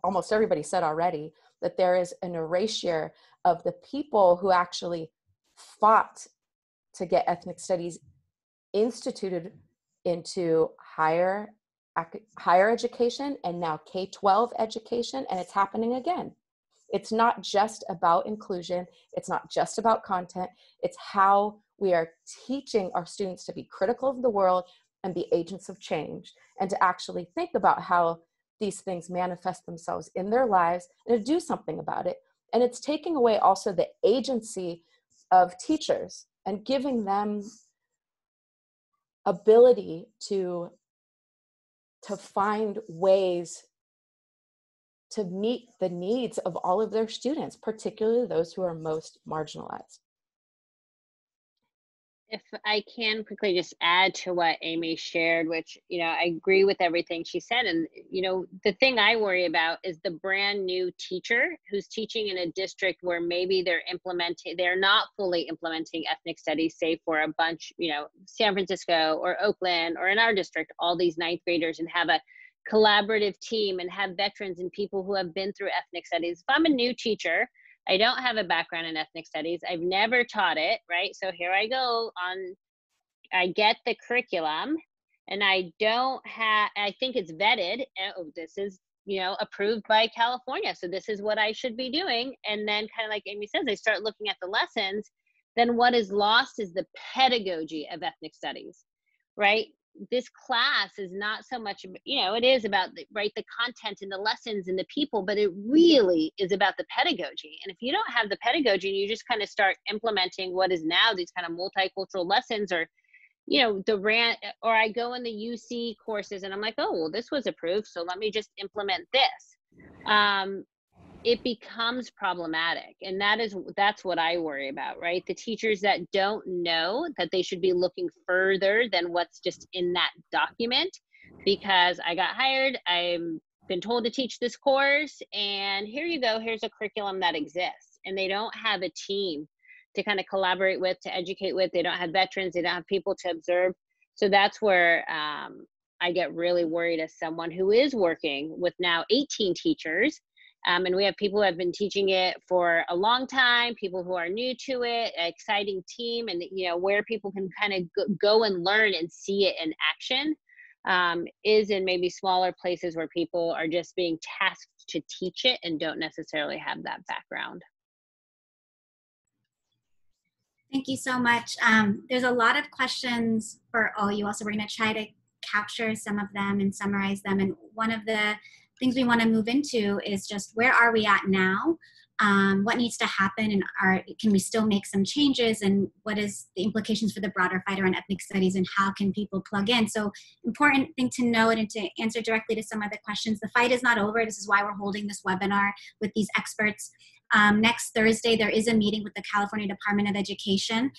almost everybody said already, that there is an erasure of the people who actually fought to get ethnic studies instituted into higher education and now K-12 education, and it's happening again. It's not just about inclusion. It's not just about content. It's how we are teaching our students to be critical of the world and be agents of change, and to actually think about how these things manifest themselves in their lives and to do something about it. And it's taking away also the agency of teachers and giving them ability to find ways to meet the needs of all of their students, particularly those who are most marginalized. If I can quickly just add to what Aimee shared, which, I agree with everything she said. And, the thing I worry about is the brand new teacher who's teaching in a district where maybe they're not fully implementing ethnic studies, say for a bunch, San Francisco or Oakland, or in our district, all these ninth graders, and have a collaborative team and have veterans and people who have been through ethnic studies. If I'm a new teacher, I don't have a background in ethnic studies. I've never taught it, right? So here I go I get the curriculum, and I think it's vetted. Oh, this is, approved by California. So this is what I should be doing. And then kind of like Aimee says, I start looking at the lessons. Then what is lost is the pedagogy of ethnic studies, right? This class is not so much, it is about the content and the lessons and the people, but it really is about the pedagogy. And if you don't have the pedagogy and you just kind of start implementing what is now these kind of multicultural lessons, or, or I go in the UC courses and I'm like, oh, well, this was approved, so let me just implement this. It becomes problematic. And that's what I worry about, right? The teachers that don't know that they should be looking further than what's just in that document, because I got hired, I'm been told to teach this course, and here you go, here's a curriculum that exists. And they don't have a team to kind of collaborate with, to educate with. They don't have veterans, they don't have people to observe. So that's where I get really worried as someone who is working with now 18 teachers. And we have people who have been teaching it for a long time, people who are new to it, an exciting team, and you know, where people can kind of go and learn and see it in action is in maybe smaller places where people are just being tasked to teach it and don't necessarily have that background. Thank you so much. There's a lot of questions for all you all, so we're going to try to capture some of them and summarize them. And one of the things we want to move into is just where are we at now? What needs to happen, and can we still make some changes, and what is the implications for the broader fight around ethnic studies, and how can people plug in? So important thing to note, and to answer directly to some of the questions, the fight is not over. This is why we're holding this webinar with these experts. Next Thursday, there is a meeting with the California Department of Education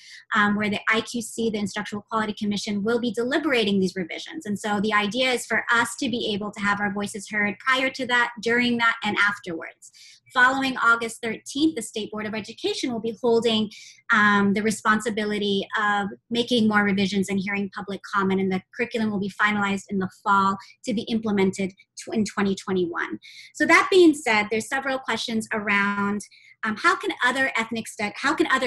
where the IQC, the Instructional Quality Commission, will be deliberating these revisions. And so the idea is for us to be able to have our voices heard prior to that, during that, and afterwards. Following August 13th, the State Board of Education will be holding the responsibility of making more revisions and hearing public comment, and the curriculum will be finalized in the fall to be implemented in 2021. So that being said, there's several questions around how can other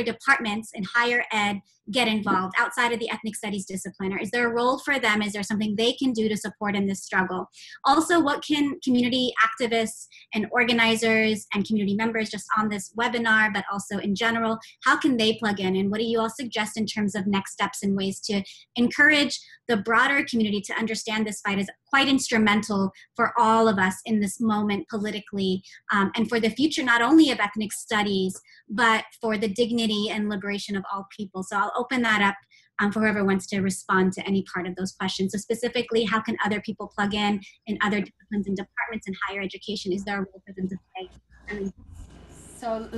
departments in higher ed get involved outside of the ethnic studies discipline? Or is there a role for them? Is there something they can do to support in this struggle? Also, what can community activists and organizers and community members just on this webinar, but also in general, how can they plug in? And what do you all suggest in terms of next steps and ways to encourage the broader community to understand this fight is quite instrumental for all of us in this moment politically, and for the future not only of ethnic studies, but for the dignity and liberation of all people. So I'll open that up for whoever wants to respond to any part of those questions. So specifically, how can other people plug in other disciplines and departments in higher education? Is there a role for them to play? So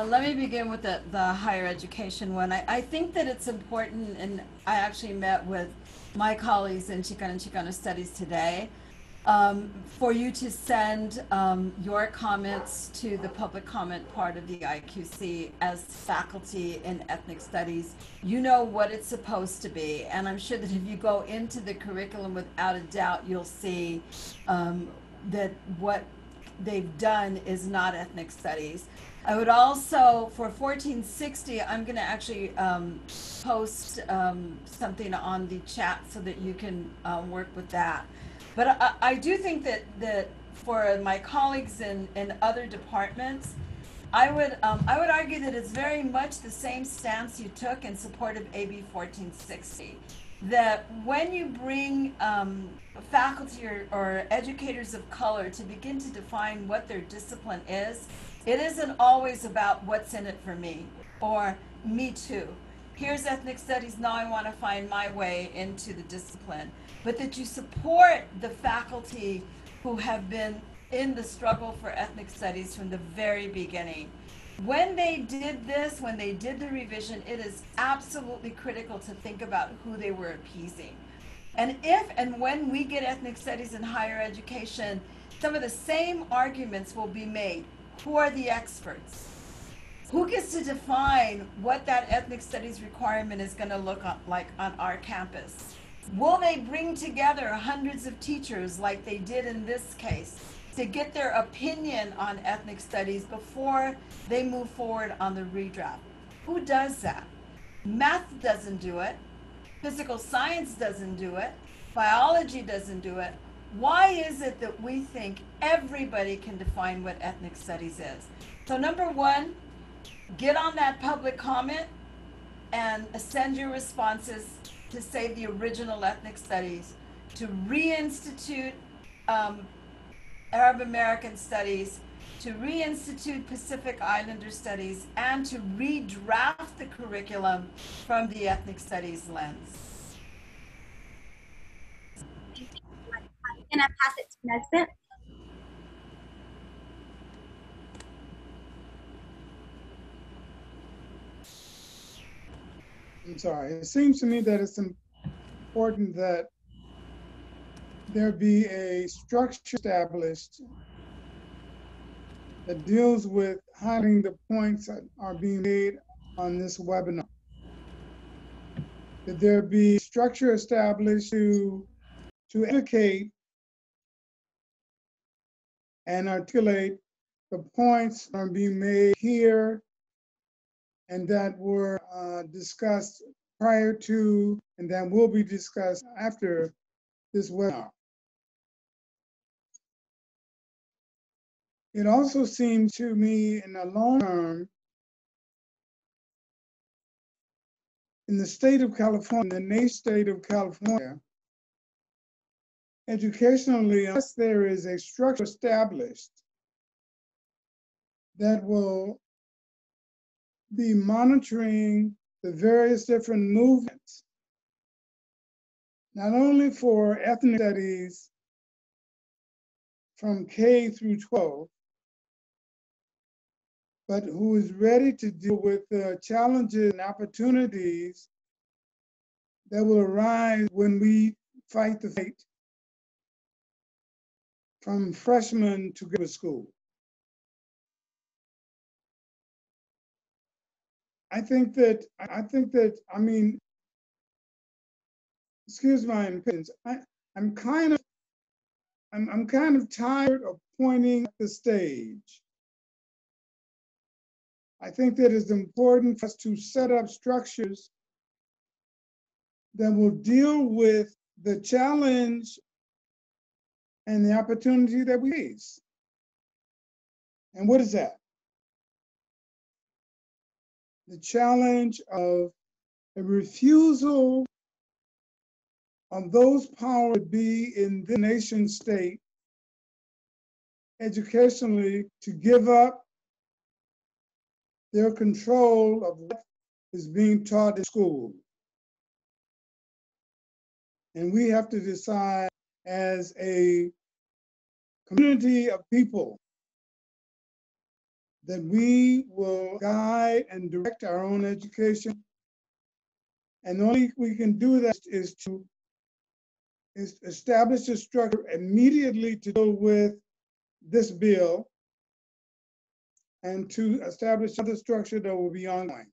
let me begin with the higher education one. I think that it's important, and I actually met with my colleagues in Chicana and Chicana Studies today, for you to send your comments to the public comment part of the IQC as faculty in ethnic studies. You know what it's supposed to be, and I'm sure that if you go into the curriculum, without a doubt, you'll see that what they've done is not ethnic studies. I would also, for 1460, I'm going to actually post something on the chat so that you can work with that. But I do think that for my colleagues in other departments, I would argue that it's very much the same stance you took in support of AB 1460. That when you bring faculty or educators of color to begin to define what their discipline is, it isn't always about what's in it for me, or me too. Here's ethnic studies, now I want to find my way into the discipline. But that you support the faculty who have been in the struggle for ethnic studies from the very beginning. When they did this, when they did the revision, it is absolutely critical to think about who they were appeasing. And if and when we get ethnic studies in higher education, some of the same arguments will be made. Who are the experts? Who gets to define what that ethnic studies requirement is going to look like on our campus? Will they bring together hundreds of teachers like they did in this case to get their opinion on ethnic studies before they move forward on the redraft? Who does that? Math doesn't do it. Physical science doesn't do it. Biology doesn't do it. Why is it that we think everybody can define what ethnic studies is? So number one, get on that public comment and send your responses to say the original ethnic studies, to reinstitute Arab American studies, to reinstitute Pacific Islander studies, and to redraft the curriculum from the ethnic studies lens. I'm going to pass it to Nesbit. I'm sorry. It seems to me that it's important that there be a structure established that deals with highlighting the points that are being made on this webinar. That there be structure established to educate and articulate the points that are being made here and that were discussed prior to and that will be discussed after this webinar. It also seems to me in the long term, in the state of California, the nation state of California, educationally, unless there is a structure established that will be monitoring the various different movements, not only for ethnic studies from K through 12, but who is ready to deal with the challenges and opportunities that will arise when we fight the fight from freshman to graduate school. I think that, I mean, excuse my impatience, I'm kind of tired of pointing at the stage. I think that it's important for us to set up structures that will deal with the challenge and the opportunity that we face. And what is that? The challenge of a refusal of those powers to be in the nation state educationally to give up their control of what is being taught in school. And we have to decide as a community of people that we will guide and direct our own education. And the only way we can do that is to establish a structure immediately to deal with this bill and to establish other structure that will be ongoing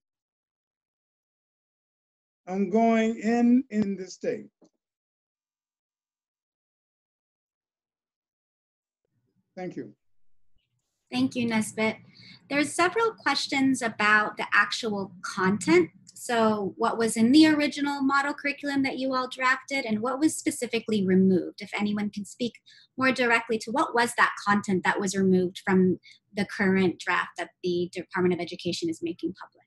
in the state. Thank you. Thank you, Nesbit. There's several questions about the actual content. So what was in the original model curriculum that you all drafted and what was specifically removed? If anyone can speak more directly to what was that content that was removed from the current draft that the Department of Education is making public.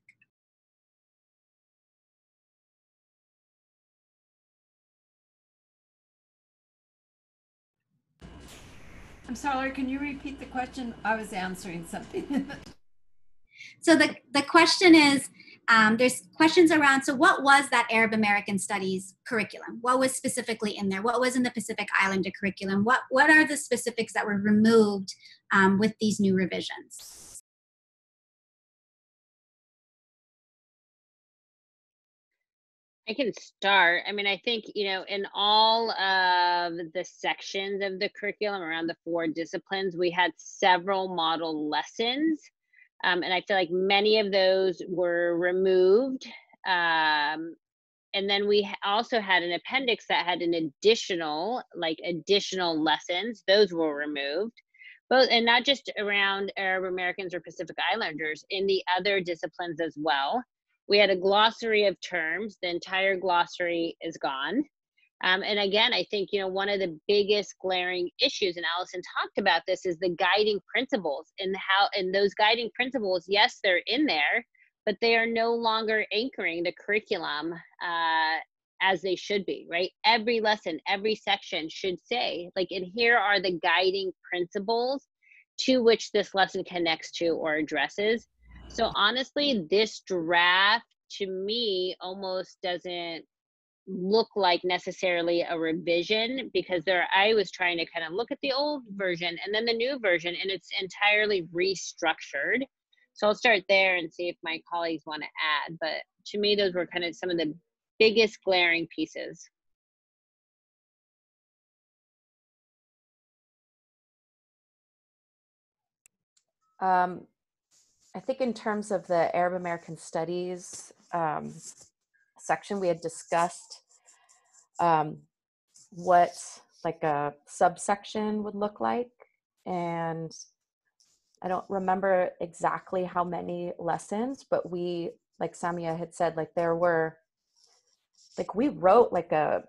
I'm sorry, can you repeat the question? I was answering something. So the question is, there's questions around, so what was that Arab American Studies curriculum? What was specifically in there? What was in the Pacific Islander curriculum? What are the specifics that were removed with these new revisions? I can start. I mean, I think, you know, in all of the sections of the curriculum around the 4 disciplines, we had several model lessons. And I feel like many of those were removed. And then we also had an appendix that had an additional lessons. Those were removed. Both, and not just around Arab Americans or Pacific Islanders, in the other disciplines as well. We had a glossary of terms. The entire glossary is gone. And again, I think, you know, one of the biggest glaring issues, and Allyson talked about this, is the guiding principles and those guiding principles, yes, they're in there, but they are no longer anchoring the curriculum as they should be, right? Every lesson, every section should say, like, and here are the guiding principles to which this lesson connects to or addresses. So honestly, this draft to me almost doesn't look like necessarily a revision, because I was trying to kind of look at the old version and then the new version, and it's entirely restructured. So I'll start there and see if my colleagues want to add, but to me, those were kind of some of the biggest glaring pieces. I think in terms of the Arab American Studies section, we had discussed what like a subsection would look like. And I don't remember exactly how many lessons, but we, like Samia had said, like there were, like we wrote like a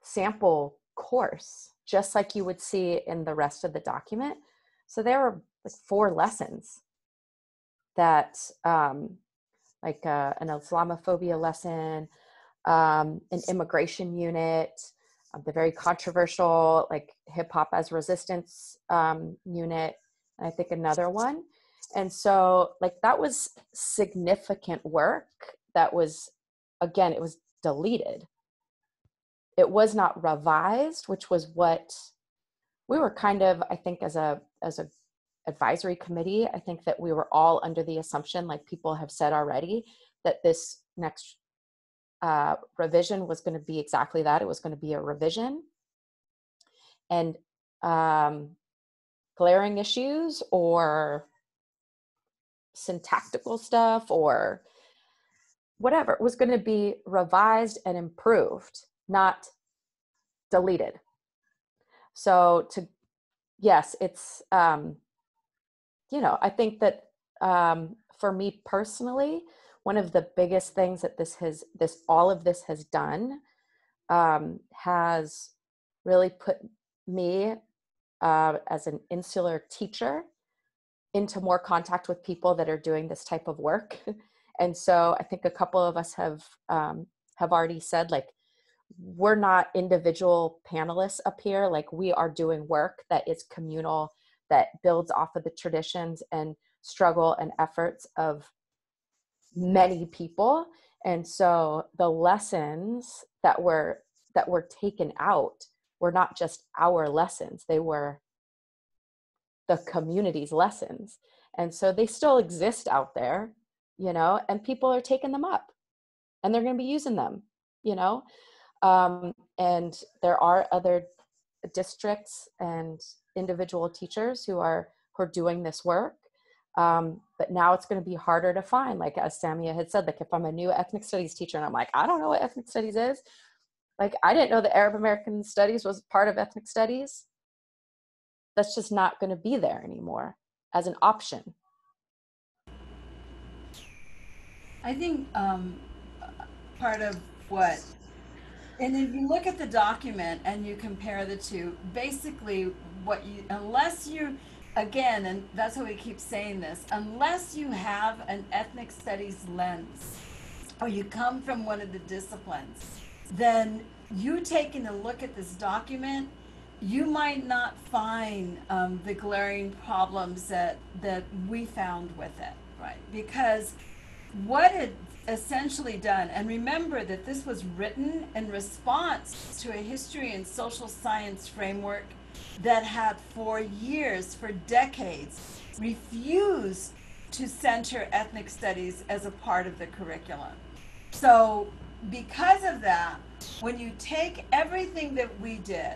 sample course, just like you would see in the rest of the document. So there were like 4 lessons that like an Islamophobia lesson, an immigration unit, the very controversial like hip hop as resistance unit, and I think another one. And so like that was significant work that was, again, it was deleted. It was not revised, which was what we were kind of, I think as a advisory committee, I think that we were all under the assumption, like people have said already, that this next revision was going to be exactly that. It was going to be a revision, and glaring issues or syntactical stuff or whatever was going to be revised and improved, not deleted. So yes, it's, you know, I think that for me personally, one of the biggest things that all of this has done has really put me as an insular teacher into more contact with people that are doing this type of work. And so I think a couple of us have already said, like, we're not individual panelists up here. Like, we are doing work that is communal, that builds off of the traditions and struggle and efforts of many people. And so the lessons that were taken out were not just our lessons, they were the community's lessons. And so they still exist out there, you know, and people are taking them up and they're going to be using them, you know. And there are other districts and individual teachers who are doing this work. But now it's going to be harder to find, like as Samia had said, like if I'm a new ethnic studies teacher and I'm like, I don't know what ethnic studies is. Like, I didn't know that Arab American studies was part of ethnic studies. That's just not going to be there anymore as an option. I think part of what, and if you look at the document and you compare the two, basically what you, unless you, again, and that's why we keep saying this, unless you have an ethnic studies lens or you come from one of the disciplines, then you taking a look at this document, you might not find the glaring problems that we found with it, right? Because what it essentially done, and remember that this was written in response to a history and social science framework that had for years, for decades, refused to center ethnic studies as a part of the curriculum. So because of that, when you take everything that we did,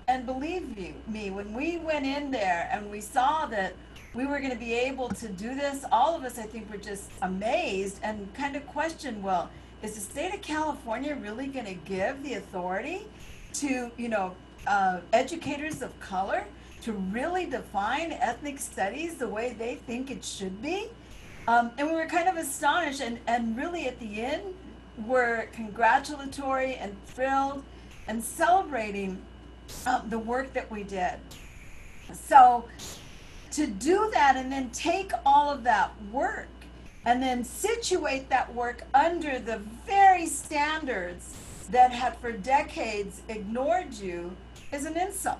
and believe me, when we went in there and we saw that we were going to be able to do this, all of us, I think, were just amazed and kind of questioned, well, is the state of California really going to give the authority to, you know, educators of color to really define ethnic studies the way they think it should be? And we were kind of astonished, and really at the end, we're congratulatory and thrilled and celebrating the work that we did. So to do that and then take all of that work and then situate that work under the very standards that had for decades ignored you is an insult.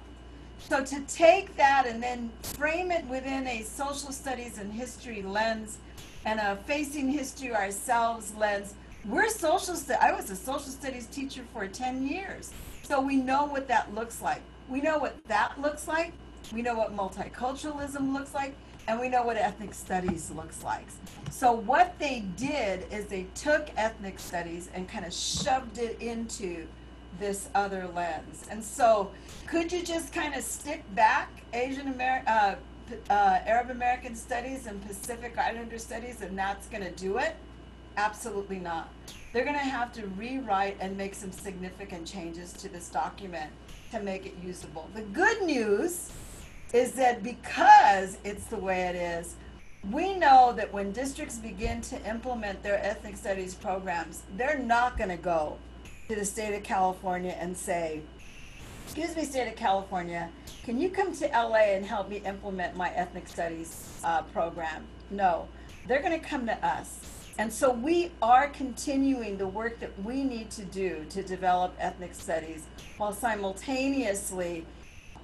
So to take that and then frame it within a social studies and history lens and a facing history ourselves lens, we're I was a social studies teacher for 10 years. So we know what that looks like. We know what that looks like. We know what multiculturalism looks like, and we know what ethnic studies looks like. So what they did is they took ethnic studies and kind of shoved it into this other lens. And so could you just kind of stick back Arab American Studies and Pacific Islander Studies, and that's going to do it? Absolutely not. They're going to have to rewrite and make some significant changes to this document to make it usable. The good news is that because it's the way it is, we know that when districts begin to implement their ethnic studies programs, they're not going to go to the state of California and say, excuse me, state of California, can you come to LA and help me implement my ethnic studies program? No, they're going to come to us. And so we are continuing the work that we need to do to develop ethnic studies while simultaneously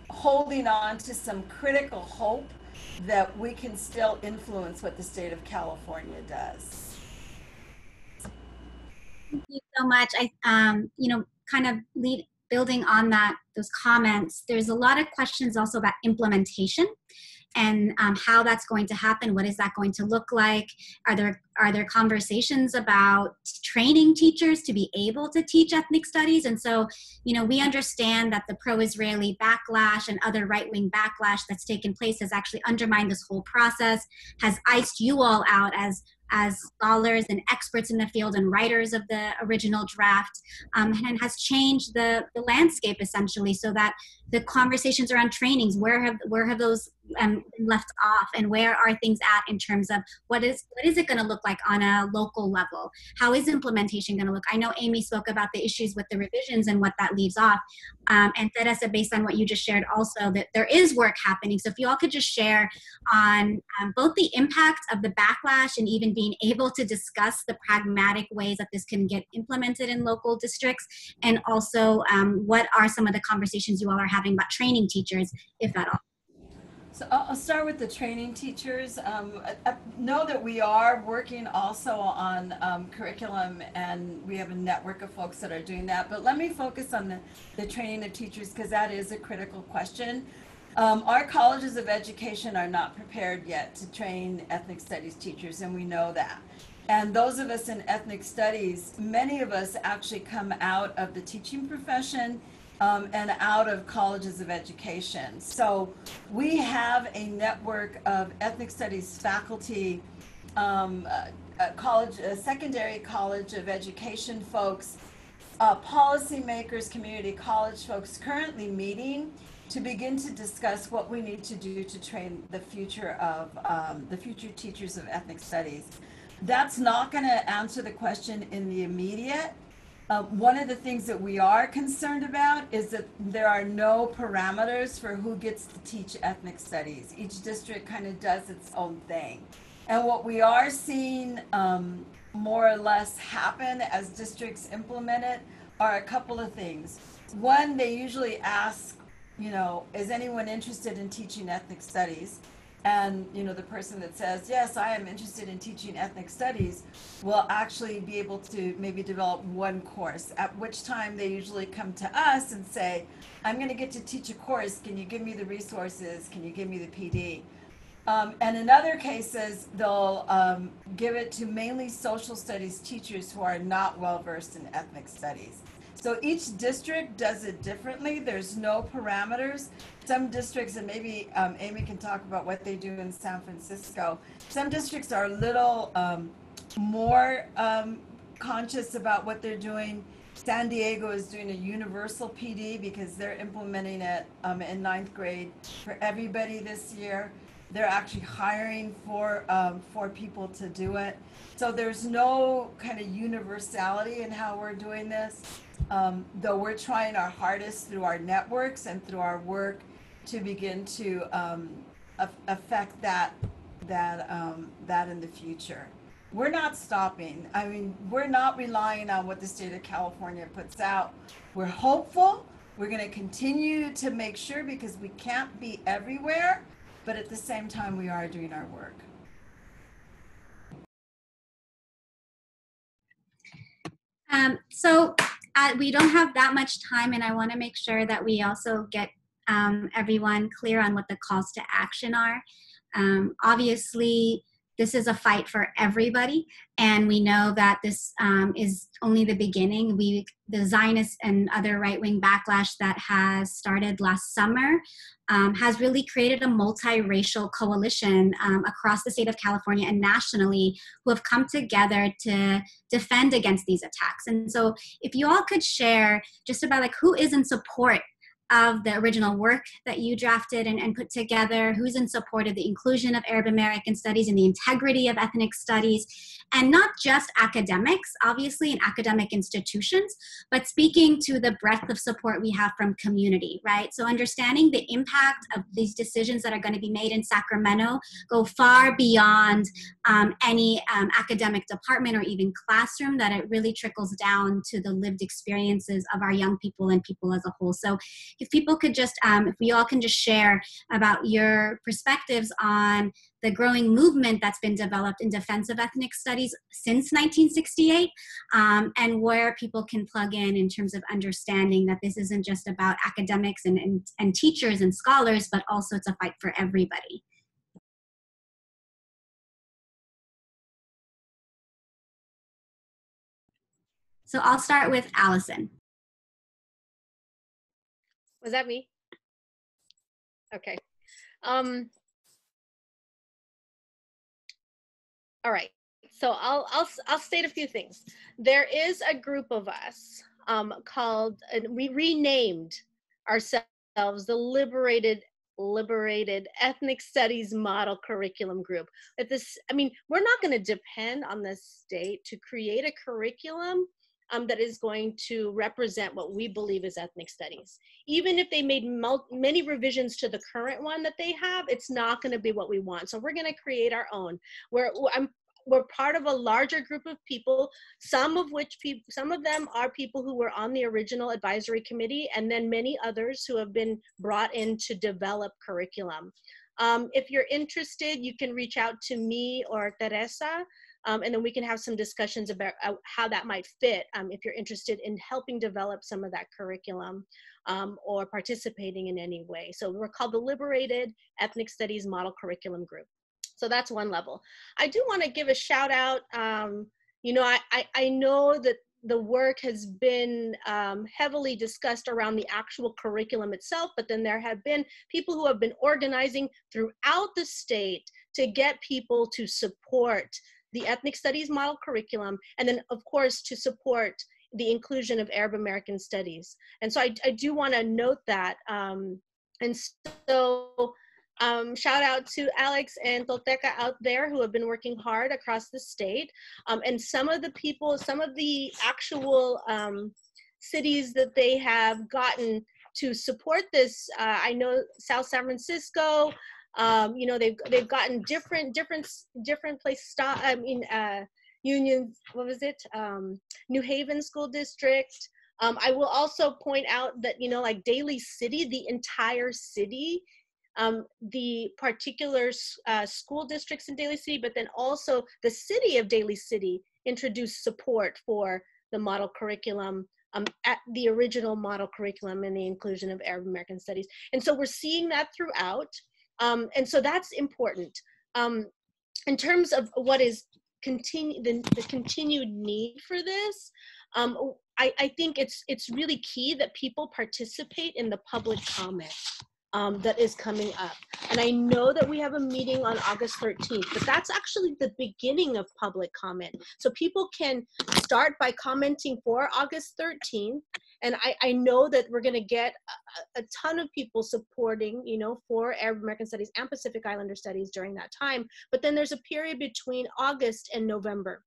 holding on to some critical hope that we can still influence what the state of California does. Thank you so much. Kind of building on those comments, there's a lot of questions also about implementation and how that's going to happen. What is that going to look like? Are there conversations about training teachers to be able to teach ethnic studies? And so, we understand that the pro-Israeli backlash and other right-wing backlash that's taken place has actually undermined this whole process, has iced you all out as scholars and experts in the field and writers of the original draft, and has changed the landscape essentially, so that the conversations around trainings, where have those been left off, and where are things at in terms of what is it going to look like on a local level? How is implementation going to look? I know Aimee spoke about the issues with the revisions and what that leaves off, and Teresa, based on what you just shared also, that there is work happening. So if you all could just share on both the impact of the backlash and even being able to discuss the pragmatic ways that this can get implemented in local districts, and also what are some of the conversations you all are having about training teachers, if at all. So I'll start with the training teachers. I know that we are working also on curriculum, and we have a network of folks that are doing that. But let me focus on the training of teachers, because that is a critical question. Our colleges of education are not prepared yet to train ethnic studies teachers, and we know that. And those of us in ethnic studies, many of us actually come out of the teaching profession and out of colleges of education. So we have a network of ethnic studies faculty, secondary college of education folks, policymakers, community college folks currently meeting to begin to discuss what we need to do to train the future teachers of ethnic studies. That's not going to answer the question in the immediate. One of the things that we are concerned about is that there are no parameters for who gets to teach ethnic studies. Each district kind of does its own thing. And what we are seeing more or less happen as districts implement it are a couple of things. One, they usually ask, is anyone interested in teaching ethnic studies? And, the person that says, yes, I am interested in teaching ethnic studies, will actually be able to maybe develop one course, at which time they usually come to us and say, I'm going to get to teach a course. Can you give me the resources? Can you give me the PD? And in other cases, they'll give it to mainly social studies teachers who are not well versed in ethnic studies. So each district does it differently. There's no parameters. Some districts, and maybe Aimee can talk about what they do in San Francisco, some districts are a little more conscious about what they're doing. San Diego is doing a universal PD because they're implementing it in 9th grade for everybody this year. They're actually hiring for people to do it. So there's no kind of universality in how we're doing this, though we're trying our hardest through our networks and through our work to begin to affect that in the future. We're not stopping. I mean, we're not relying on what the state of California puts out. We're hopeful. We're going to continue to make sure, because we can't be everywhere, but at the same time, we are doing our work. So we don't have that much time, and I want to make sure that we also get everyone clear on what the calls to action are. Obviously, this is a fight for everybody, and we know that this is only the beginning. The Zionist and other right-wing backlash that has started last summer has really created a multiracial coalition across the state of California and nationally who have come together to defend against these attacks. And so if you all could share just about like who is in support of the original work that you drafted and put together, who's in support of the inclusion of Arab American studies and the integrity of ethnic studies, and not just academics, obviously in academic institutions, but speaking to the breadth of support we have from community, right? So understanding the impact of these decisions that are going to be made in Sacramento go far beyond any academic department or even classroom, that it really trickles down to the lived experiences of our young people and people as a whole. So if people could just, if we all can just share about your perspectives on the growing movement that's been developed in defense of ethnic studies since 1968, and where people can plug in terms of understanding that this isn't just about academics and teachers and scholars, but also it's a fight for everybody. So I'll start with Allyson. Was that me? Okay. All right. So I'll state a few things. There is a group of us called, we renamed ourselves the Liberated Ethnic Studies Model Curriculum Group. At this, I mean, we're not going to depend on the state to create a curriculum that is going to represent what we believe is ethnic studies. Even if they made many revisions to the current one that they have, it's not going to be what we want. So we're going to create our own. We're part of a larger group of people, some of them are people who were on the original advisory committee, and then many others who have been brought in to develop curriculum. If you're interested, you can reach out to me or Teresa, and then we can have some discussions about how that might fit if you're interested in helping develop some of that curriculum or participating in any way. So we're called the Liberated Ethnic Studies Model Curriculum Group. So that's one level. I do want to give a shout out. You know, I know that the work has been heavily discussed around the actual curriculum itself, but then there have been people who have been organizing throughout the state to get people to support the ethnic studies model curriculum, and then of course to support the inclusion of Arab American studies. And so I do want to note that. And so shout out to Alex and Tolteca out there who have been working hard across the state. And some of the people, some of the actual cities that they have gotten to support this, I know South San Francisco, you know, they've gotten different places. I mean, Union, what was it? New Haven School District. I will also point out that, you know, like Daly City, the entire city, the particular school districts in Daly City, but then also the city of Daly City introduced support for the model curriculum, at the original model curriculum and the inclusion of Arab American studies. And so we're seeing that throughout. And so that's important. In terms of what is the continued need for this, I think it's really key that people participate in the public comment that is coming up. And I know that we have a meeting on August 13th, but that's actually the beginning of public comment. So people can start by commenting for August 13th. And I know that we're gonna get a ton of people supporting, you know, for Arab American Studies and Pacific Islander Studies during that time. But then there's a period between August and November.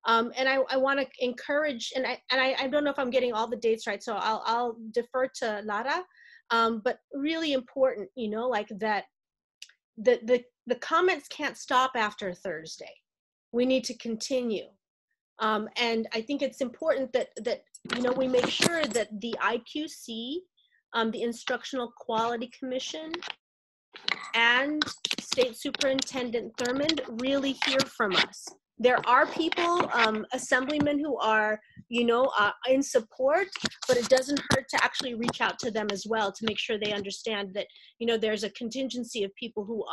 And I wanna encourage, and I don't know if I'm getting all the dates right, so I'll defer to Lara. But really important, you know, like that the comments can't stop after Thursday. We need to continue. And I think it's important that you know, we make sure that the IQC, the Instructional Quality Commission, and State Superintendent Thurmond really hear from us, there are people, assemblymen who are, you know, in support, but it doesn't hurt to actually reach out to them as well to make sure they understand that, you know, there's a contingency of people who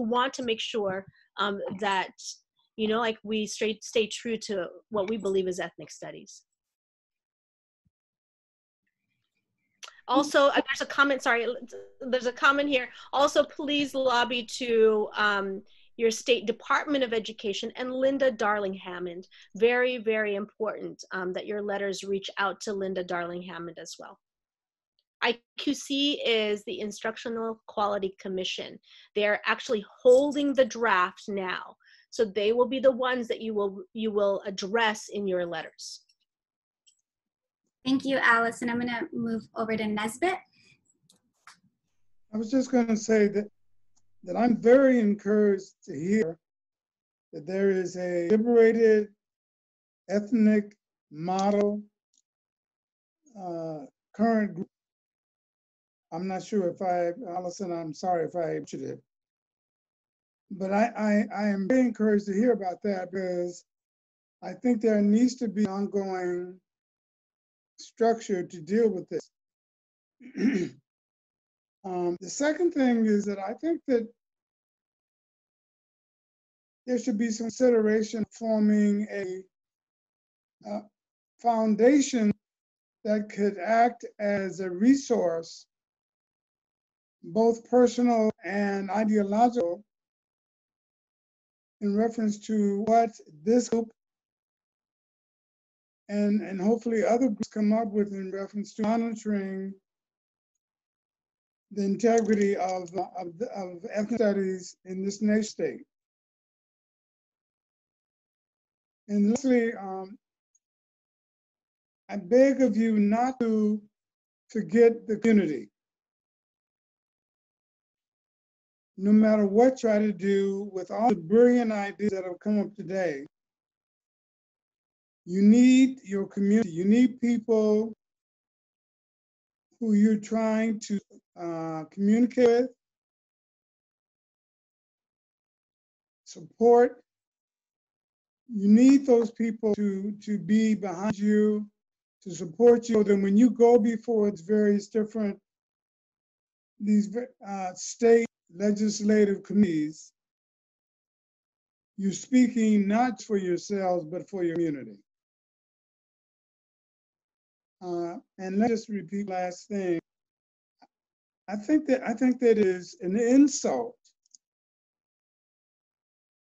want to make sure that, you know, like we stay true to what we believe is ethnic studies. Also, there's a comment, sorry, there's a comment here. Also, please lobby to your State Department of Education and Linda Darling-Hammond. Very, very important that your letters reach out to Linda Darling-Hammond as well. IQC is the Instructional Quality Commission. They're actually holding the draft now. So they will be the ones that you will address in your letters. Thank you, Allyson. I'm going to move over to Nesbit. I was just going to say that I'm very encouraged to hear that there is a liberated ethnic model current group. I'm not sure if Allyson, I'm sorry if I mentioned it. But I am very encouraged to hear about that because I think there needs to be ongoing structure to deal with this. The second thing is that I think that there should be some consideration forming a foundation that could act as a resource, both personal and ideological, in reference to what this group and hopefully other groups come up with in reference to monitoring the integrity of ethnic studies in this nation state. And lastly, I beg of you not to forget the community. No matter what you try to do with all the brilliant ideas that have come up today, you need your community. You need people who you're trying to communicate with, support. You need those people to be behind you, to support you. So then when you go before these various different, state legislative committees, you're speaking not for yourselves, but for your community. And let's just repeat last thing. I think that it is an insult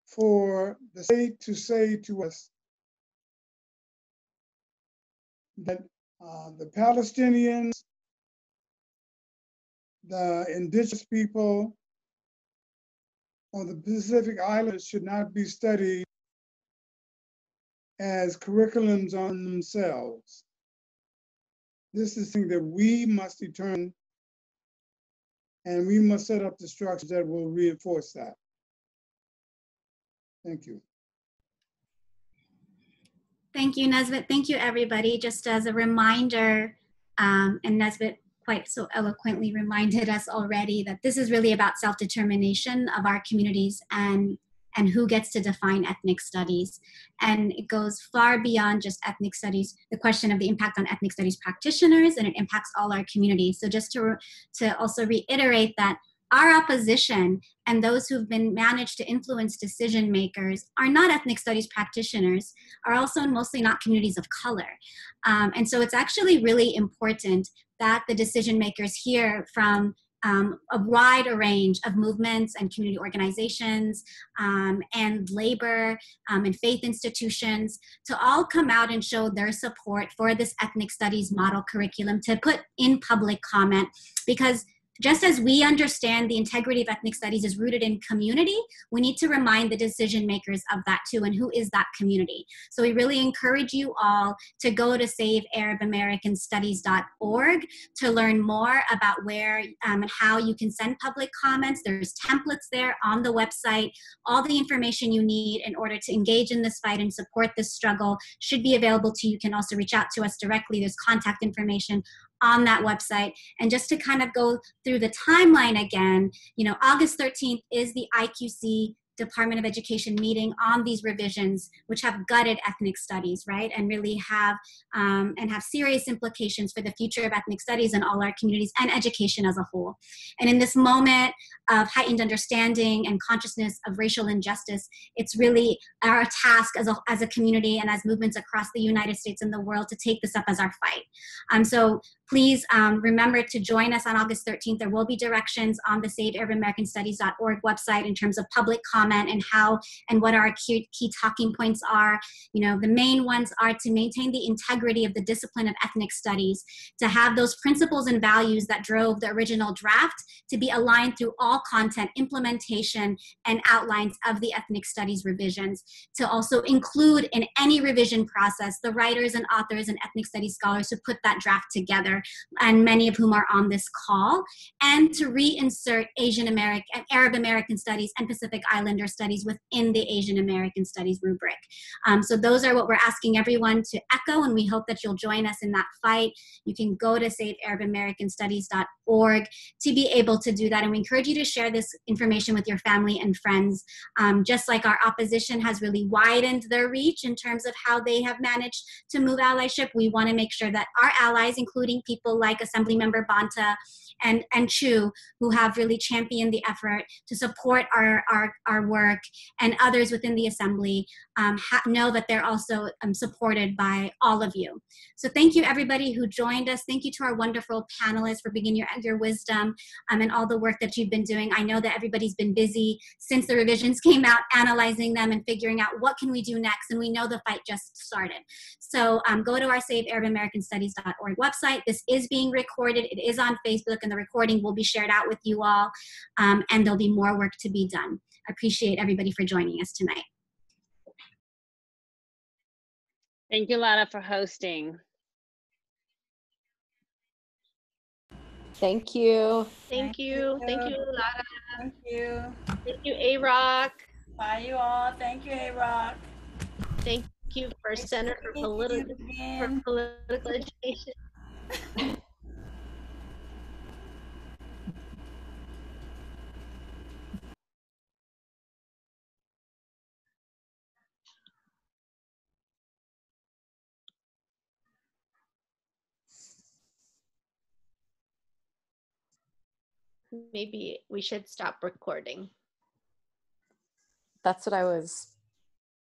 for the state to say to us that the Palestinians, the indigenous people, or the Pacific Islands should not be studied as curriculums on themselves. This is something that we must determine, and we must set up the structures that will reinforce that. Thank you. Thank you, Nesbit. Thank you, everybody. Just as a reminder, and Nesbit quite so eloquently reminded us already that this is really about self-determination of our communities and who gets to define ethnic studies. And it goes far beyond just ethnic studies, the question of the impact on ethnic studies practitioners, and it impacts all our communities. So just to also reiterate that our opposition and those who've been managed to influence decision makers are not ethnic studies practitioners, are also mostly not communities of color. And so it's actually really important that the decision makers hear from a wide range of movements and community organizations and labor and faith institutions to all come out and show their support for this ethnic studies model curriculum to put in public comment, because just as we understand the integrity of ethnic studies is rooted in community, we need to remind the decision makers of that too, and who is that community. So we really encourage you all to go to savearabamericanstudies.org to learn more about where and how you can send public comments. There's templates there on the website. All the information you need in order to engage in this fight and support this struggle should be available to you. You can also reach out to us directly. There's contact information on that website. And just to kind of go through the timeline again, you know, August 13th is the IQC Department of Education meeting on these revisions, which have gutted ethnic studies, right? And really have serious implications for the future of ethnic studies in all our communities and education as a whole. And in this moment of heightened understanding and consciousness of racial injustice, it's really our task as a community and as movements across the United States and the world to take this up as our fight. So please remember to join us on August 13th. There will be directions on the SaveArabAmericanStudies.org website in terms of public comment and how and what our key talking points are. You know, the main ones are to maintain the integrity of the discipline of ethnic studies, to have those principles and values that drove the original draft to be aligned through all content, implementation, and outlines of the ethnic studies revisions, to also include in any revision process the writers and authors and ethnic studies scholars who put that draft together, and many of whom are on this call, and to reinsert Asian American and Arab American studies and Pacific Islander studies within the Asian American studies rubric. So those are what we're asking everyone to echo, and we hope that you'll join us in that fight. You can go to SaveArabAmericanStudies.org to be able to do that, and we encourage you to share this information with your family and friends. Just like our opposition has really widened their reach in terms of how they have managed to move allyship, we want to make sure that our allies, including people like Assemblymember Banta and Chu, who have really championed the effort to support our work, and others within the Assembly, know that they're also supported by all of you. So thank you everybody who joined us. Thank you to our wonderful panelists for bringing your wisdom and all the work that you've been doing. I know that everybody's been busy since the revisions came out, analyzing them and figuring out what can we do next, and we know the fight just started. So go to our SaveArabAmericanStudies.org website. This is being recorded. It is on Facebook, and the recording will be shared out with you all, and there'll be more work to be done. I appreciate everybody for joining us tonight. Thank you, Lara, for hosting. Thank you. Thank you. Thank you, Lara. Thank you. Thank you, AROC. Bye, you all. Thank you, AROC. Thank you for Center for Political Education. Maybe we should stop recording. That's what I was